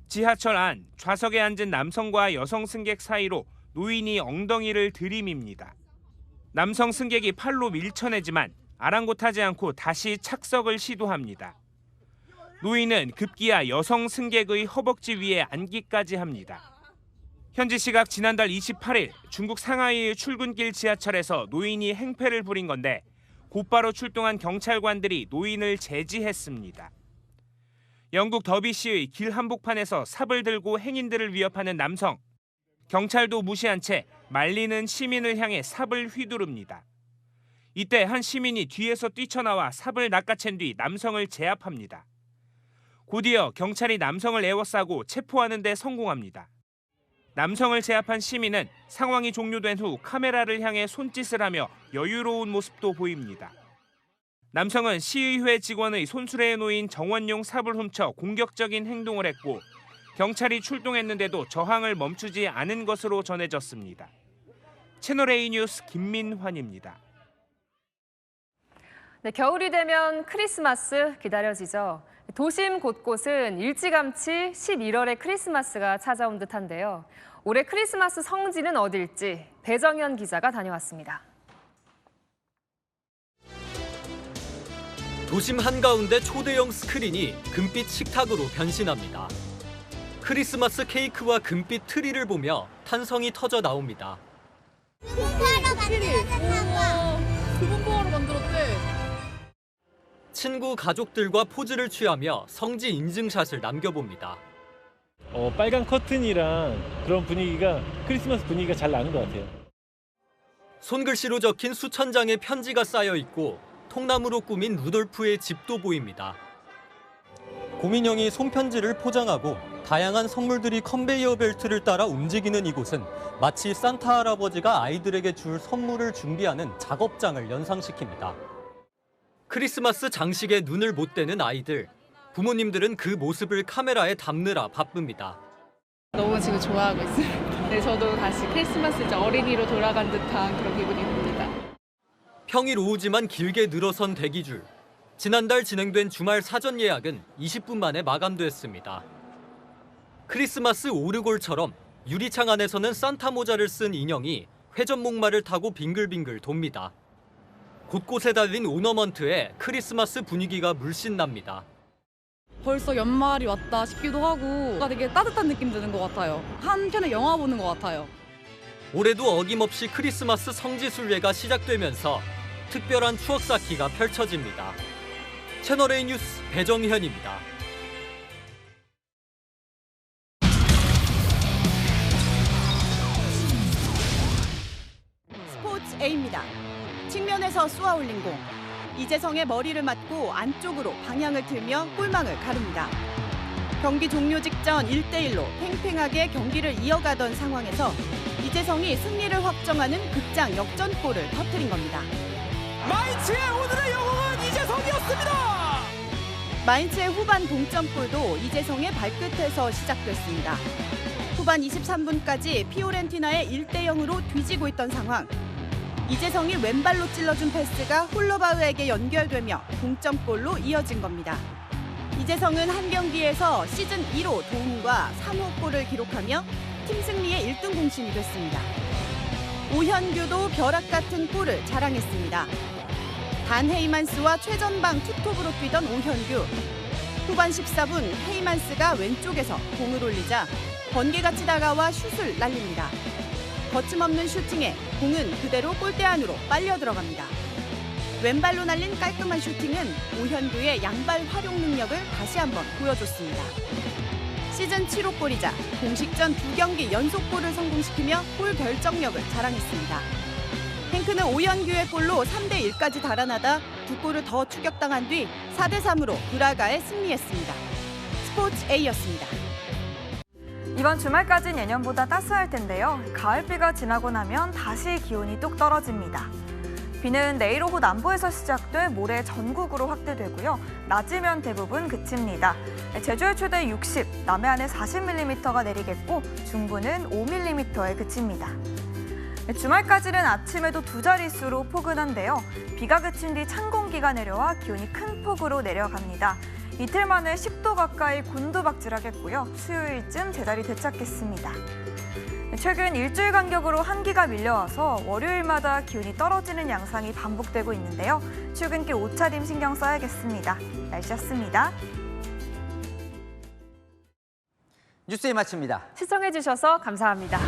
Speaker 10: 지하철 안 좌석에 앉은 남성과 여성 승객 사이로 노인이 엉덩이를 들이밉니다. 남성 승객이 팔로 밀쳐내지만 아랑곳하지 않고 다시 착석을 시도합니다. 노인은 급기야 여성 승객의 허벅지 위에 앉기까지 합니다. 현지 시각 지난달 28일 중국 상하이의 출근길 지하철에서 노인이 행패를 부린 건데 곧바로 출동한 경찰관들이 노인을 제지했습니다. 영국 더비시의 길 한복판에서 삽을 들고 행인들을 위협하는 남성. 경찰도 무시한 채 말리는 시민을 향해 삽을 휘두릅니다. 이때 한 시민이 뒤에서 뛰쳐나와 삽을 낚아챈 뒤 남성을 제압합니다. 곧이어 경찰이 남성을 에워싸고 체포하는 데 성공합니다. 남성을 제압한 시민은 상황이 종료된 후 카메라를 향해 손짓을 하며 여유로운 모습도 보입니다. 남성은 시의회 직원의 손수레에 놓인 정원용 삽을 훔쳐 공격적인 행동을 했고 경찰이 출동했는데도 저항을 멈추지 않은 것으로 전해졌습니다. 채널A 뉴스 김민환입니다.
Speaker 19: 네, 겨울이 되면 크리스마스 기다려지죠. 도심 곳곳은 일찌감치 11월의 크리스마스가 찾아온 듯한데요. 올해 크리스마스 성지는 어딜지 배정현 기자가 다녀왔습니다.
Speaker 7: 도심 한가운데 초대형 스크린이 금빛 식탁으로 변신합니다. 크리스마스 케이크와 금빛 트리를 보며 탄성이 터져 나옵니다.
Speaker 14: 금은보화로 만들었대.
Speaker 7: 친구 가족들과 포즈를 취하며 성지 인증샷을 남겨봅니다.
Speaker 16: 빨간 커튼이랑 그런 분위기가 크리스마스 분위기가 잘 나는 것 같아요.
Speaker 7: 손글씨로 적힌 수천 장의 편지가 쌓여 있고 통나무로 꾸민 루돌프의 집도 보입니다. 고민형이 손편지를 포장하고 다양한 선물들이 컨베이어 벨트를 따라 움직이는 이곳은 마치 산타 할아버지가 아이들에게 줄 선물을 준비하는 작업장을 연상시킵니다. 크리스마스 장식에 눈을 못 떼는 아이들. 부모님들은 그 모습을 카메라에 담느라 바쁩니다.
Speaker 14: 너무 지금 좋아하고 있어요. 네, 저도 다시 크리스마스 어린이로 돌아간 듯한 그런 기분이 듭니다.
Speaker 7: 평일 오후지만 길게 늘어선 대기줄. 지난달 진행된 주말 사전 예약은 20분 만에 마감됐습니다. 크리스마스 오르골처럼 유리창 안에서는 산타 모자를 쓴 인형이 회전목마를 타고 빙글빙글 돕니다. 곳곳에 달린 오너먼트에 크리스마스 분위기가 물씬 납니다.
Speaker 14: 벌써 연말이 왔다 싶기도 하고 되게 따뜻한 느낌 드는 것 같아요. 한편의 영화 보는 것 같아요.
Speaker 7: 올해도 어김없이 크리스마스 성지순례가 시작되면서 특별한 추억 쌓기가 펼쳐집니다. 채널A 뉴스 배정현입니다.
Speaker 8: 스포츠 A입니다. 측면에서 쏘아 올린 공. 이재성의 머리를 맞고 안쪽으로 방향을 틀며 골망을 가릅니다. 경기 종료 직전 1대1로 팽팽하게 경기를 이어가던 상황에서 이재성이 승리를 확정하는 극장 역전골을 터뜨린 겁니다.
Speaker 17: 마인츠의 오늘의 영웅은 이재성이었습니다.
Speaker 8: 마인츠의 후반 동점골도 이재성의 발끝에서 시작됐습니다. 후반 23분까지 피오렌티나의 1대0으로 뒤지고 있던 상황. 이재성이 왼발로 찔러준 패스가 홀러바흐에게 연결되며 동점골로 이어진 겁니다. 이재성은 한 경기에서 시즌 1호 도움과 3호 골을 기록하며 팀 승리의 1등 공신이 됐습니다. 오현규도 벼락 같은 골을 자랑했습니다. 단 헤이만스와 최전방 투톱으로 뛰던 오현규. 후반 14분 헤이만스가 왼쪽에서 공을 올리자 번개같이 다가와 슛을 날립니다. 거침없는 슈팅에 공은 그대로 골대 안으로 빨려 들어갑니다. 왼발로 날린 깔끔한 슈팅은 오현규의 양발 활용 능력을 다시 한번 보여줬습니다. 시즌 7호 골이자 공식전 2경기 연속골을 성공시키며 골 결정력을 자랑했습니다. 헨크는 오현규의 골로 3대1까지 달아나다 2골을 더 추격당한 뒤 4대3으로 브라가에 승리했습니다. 스포츠 A였습니다.
Speaker 18: 이번 주말까지는 예년보다 따스할 텐데요. 가을비가 지나고 나면 다시 기온이 뚝 떨어집니다. 비는 내일 오후 남부에서 시작돼 모레 전국으로 확대되고요. 낮이면 대부분 그칩니다. 제주에 최대 60, 남해안에 40mm가 내리겠고 중부는 5mm에 그칩니다. 주말까지는 아침에도 두 자릿수로 포근한데요. 비가 그친 뒤 찬 공기가 내려와 기온이 큰 폭으로 내려갑니다. 이틀 만에 10도 가까이 곤두박질하겠고요. 수요일쯤 제자리 되찾겠습니다. 최근 일주일 간격으로 한기가 밀려와서 월요일마다 기온이 떨어지는 양상이 반복되고 있는데요. 출근길 옷차림 신경 써야겠습니다. 날씨였습니다.
Speaker 1: 뉴스에 마칩니다.
Speaker 19: 시청해주셔서 감사합니다.